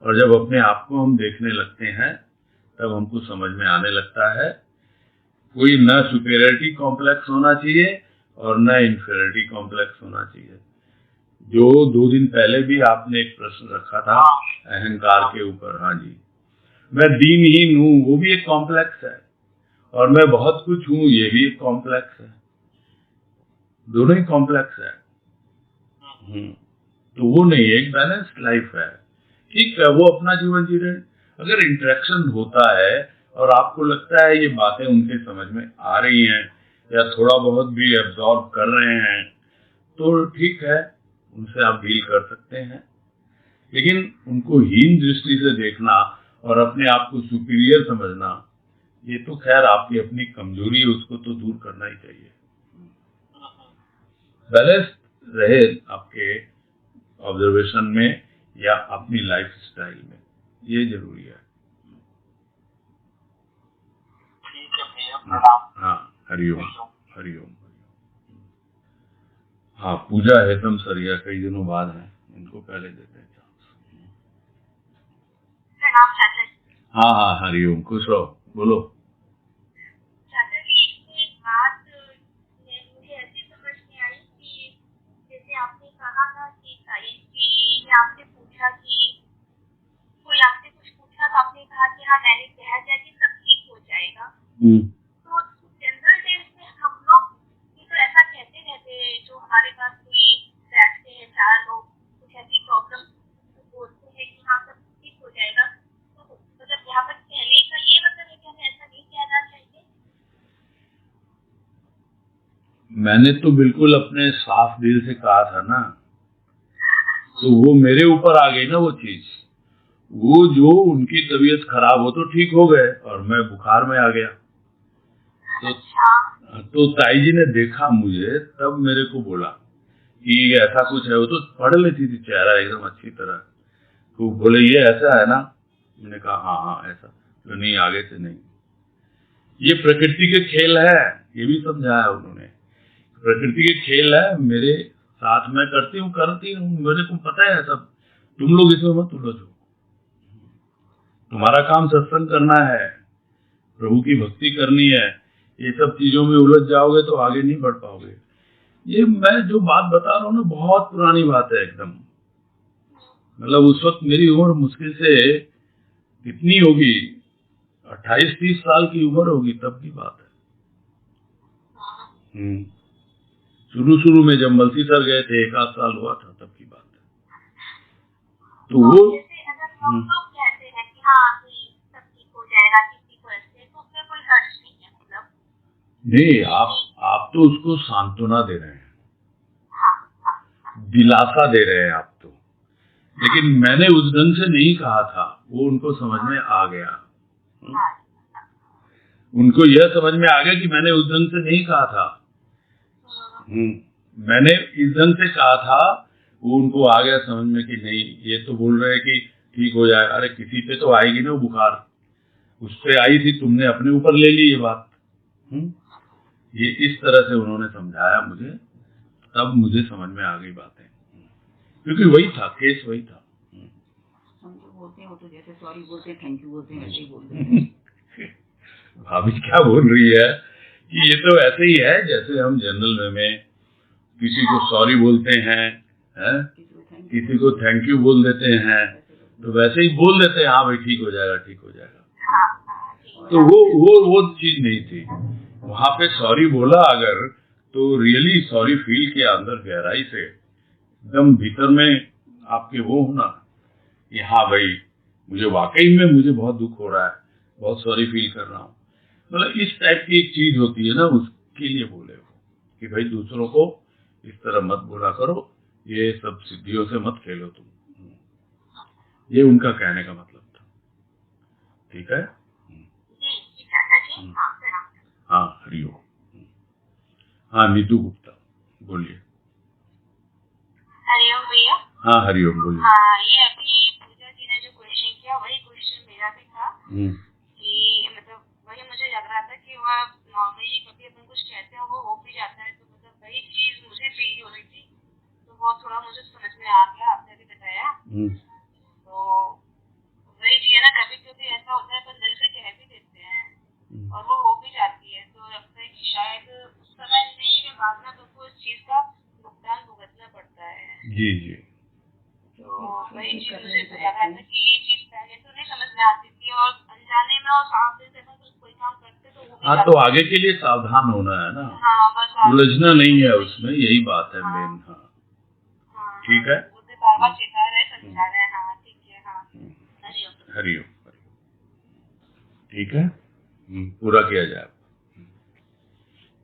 और जब अपने आप को हम देखने लगते हैं तब हमको समझ में आने लगता है कोई न सुपेरियरिटी कॉम्प्लेक्स होना चाहिए और न इंफीरियरिटी कॉम्प्लेक्स होना चाहिए। जो 2 दिन पहले भी आपने एक प्रश्न रखा था अहंकार के ऊपर, हाँ जी, मैं दीनहीन हूँ, वो भी एक कॉम्प्लेक्स है, और मैं बहुत कुछ हूँ, ये भी एक कॉम्प्लेक्स है। दोनों ही कॉम्प्लेक्स है। तो वो नहीं, एक बैलेंस्ड लाइफ है, ठीक है, वो अपना जीवन जी रहे। अगर इंटरेक्शन होता है और आपको लगता है ये बातें उनके समझ में आ रही हैं या थोड़ा बहुत भी एब्जॉर्ब कर रहे हैं, तो ठीक है, उनसे आप डील कर सकते हैं। लेकिन उनको हीन दृष्टि से देखना और अपने आप को सुपीरियर समझना, ये तो खैर आपकी अपनी कमजोरी है, उसको तो दूर करना ही चाहिए। बैलेंस रहे आपके ऑब्जर्वेशन में या अपनी लाइफ स्टाइल में, ये जरूरी है। ठीक है भैया, प्रणाम। हाँ, हरिओम हरिओम। हाँ, पूजा हेतम सरिया कई दिनों बाद है, इनको पहले देते हैं चांस। हाँ हाँ, हरिओम, खुश रहो, बोलो। कि आपने पूछा कि कोई आपसे कुछ पूछा तो आपने कहा कि हाँ मैंने कह दिया कि सब ठीक हो जाएगा। तो जनरल डेज में हम लोग ये तो ऐसा कहते रहते हैं, जो हमारे पास कोई बैठते हैं 4 लोग, कुछ ऐसी प्रॉब्लम बोलते हैं कि हाँ सब ठीक हो जाएगा, तो मतलब यहाँ पर कहने का ये मतलब है कि हमें ऐसा नहीं कहना चाहिए। मैंने तो बिल्कुल अपने साफ दिल से कहा था ना, तो वो मेरे ऊपर आ गई ना वो चीज। वो जो उनकी तबीयत खराब हो तो ठीक हो गए और मैं बुखार में आ गया। तो ताई जी ने देखा मुझे, तब मेरे को बोला कि ऐसा कुछ है। वो तो पढ़ लेती थी चेहरा एकदम अच्छी तरह, तो बोले ये ऐसा है ना। मैंने कहा हाँ हाँ ऐसा तो नहीं, आगे से नहीं। ये प्रकृति के खेल है, ये भी समझाया उन्होंने। प्रकृति के खेल है, मेरे साथ में करती हूँ, मेरे को पता है सब। तुम लोग इसमें मत उलझो, तुम्हारा काम सत्संग करना है, प्रभु की भक्ति करनी है। ये सब चीजों में उलझ जाओगे तो आगे नहीं बढ़ पाओगे। ये मैं जो बात बता रहा हूँ ना, बहुत पुरानी बात है एकदम। मतलब उस वक्त मेरी उम्र मुश्किल से कितनी होगी, 28-30 साल की उम्र होगी, तब की बात है। शुरू में जब मलसी सर गए थे, 1 आध साल हुआ था, तब की बात है। तो वो अगर हम लोग कहते हैं कि हाँ सब ठीक हो जाएगा किसी को ऐसे, तो उसमें कोई हर्ज नहीं है। मतलब नहीं, आप तो उसको सांत्वना दे रहे हैं, दिलासा दे रहे हैं आप तो। लेकिन मैंने उस ढंग से नहीं कहा था, वो उनको समझ में आ गया। उनको यह समझ में आ गया कि मैंने उस ढंग से नहीं कहा था। मैंने इस ढंग से कहा था, वो उनको आ गया समझ में कि नहीं, ये तो बोल रहे हैं कि ठीक हो जाए। अरे किसी पे तो आएगी ना वो बुखार, उस पे आई थी, तुमने अपने ऊपर ले ली ये बात। ये इस तरह से उन्होंने समझाया मुझे, तब मुझे समझ में आ गई बातें, क्योंकि वही था केस, वही था। हम जो बोलते हैं वो तो जैसे सॉरी बोलते हैं, थैंक यू बोलते हैं, वैसे ही बोलते हैं। भाभी क्या बोल रही है कि ये तो ऐसे ही है जैसे हम जनरल में किसी को सॉरी बोलते हैं, किसी को थैंक यू बोल देते हैं, तो वैसे ही बोल देते हैं हाँ भाई ठीक हो जाएगा, ठीक हो जाएगा। तो वो चीज नहीं थी वहां पे। सॉरी बोला अगर, तो रियली सॉरी फील किया अंदर गहराई से, एकदम भीतर में आपके वो होना कि हाँ भाई मुझे वाकई में मुझे बहुत दुख हो रहा है, बहुत सॉरी फील कर रहा हूँ। मतलब इस टाइप की एक चीज होती है ना, उसके लिए बोले वो कि भाई दूसरों को इस तरह मत बोला करो, ये सब सिद्धियों से मत खेलो तुम। ये उनका कहने का मतलब था। ठीक है। हाँ हरिओम। हाँ नीतू गुप्ता बोलिए। हरिओम भैया। हाँ हरिओम बोलिए। हाँ, ये अभी पूजा जी ने जो क्वेश्चन किया वही क्वेश्चन मेरा भी था कि मतलब वही मुझे लग रहा था कि वह नॉर्मली कभी अपन कुछ कहते हैं वो हो भी जाता है, तो मतलब वही चीज मुझे फील हो रही थी, तो वो थोड़ा मुझे समझ में आ गया, आपने भी बताया। तो वही चीज है ना, कभी कभी ऐसा होता है अपन दिल से कह भी देते हैं और वो हो भी जाती है, तो लगता है कि शायद उस समय नहीं में बाद में तुमको इस चीज का भुगतान भुगतना पड़ता है। जी जी। तो वही चीज मुझे लगा था कि ये चीज पहले तो नहीं समझ में आती थी, और अनजाने में और साफ दिल से कोई काम करते तो वो हाँ, तो आगे के लिए सावधान होना है ना। हाँ, बस उलझना नहीं है उसमें, यही बात है मेन। हाँ ठीक है। मुझे बार बार चेता रहे, समझा रहे हैं। हाँ ठीक है। हाँ हरिओम। ठीक है, पूरा किया जाए।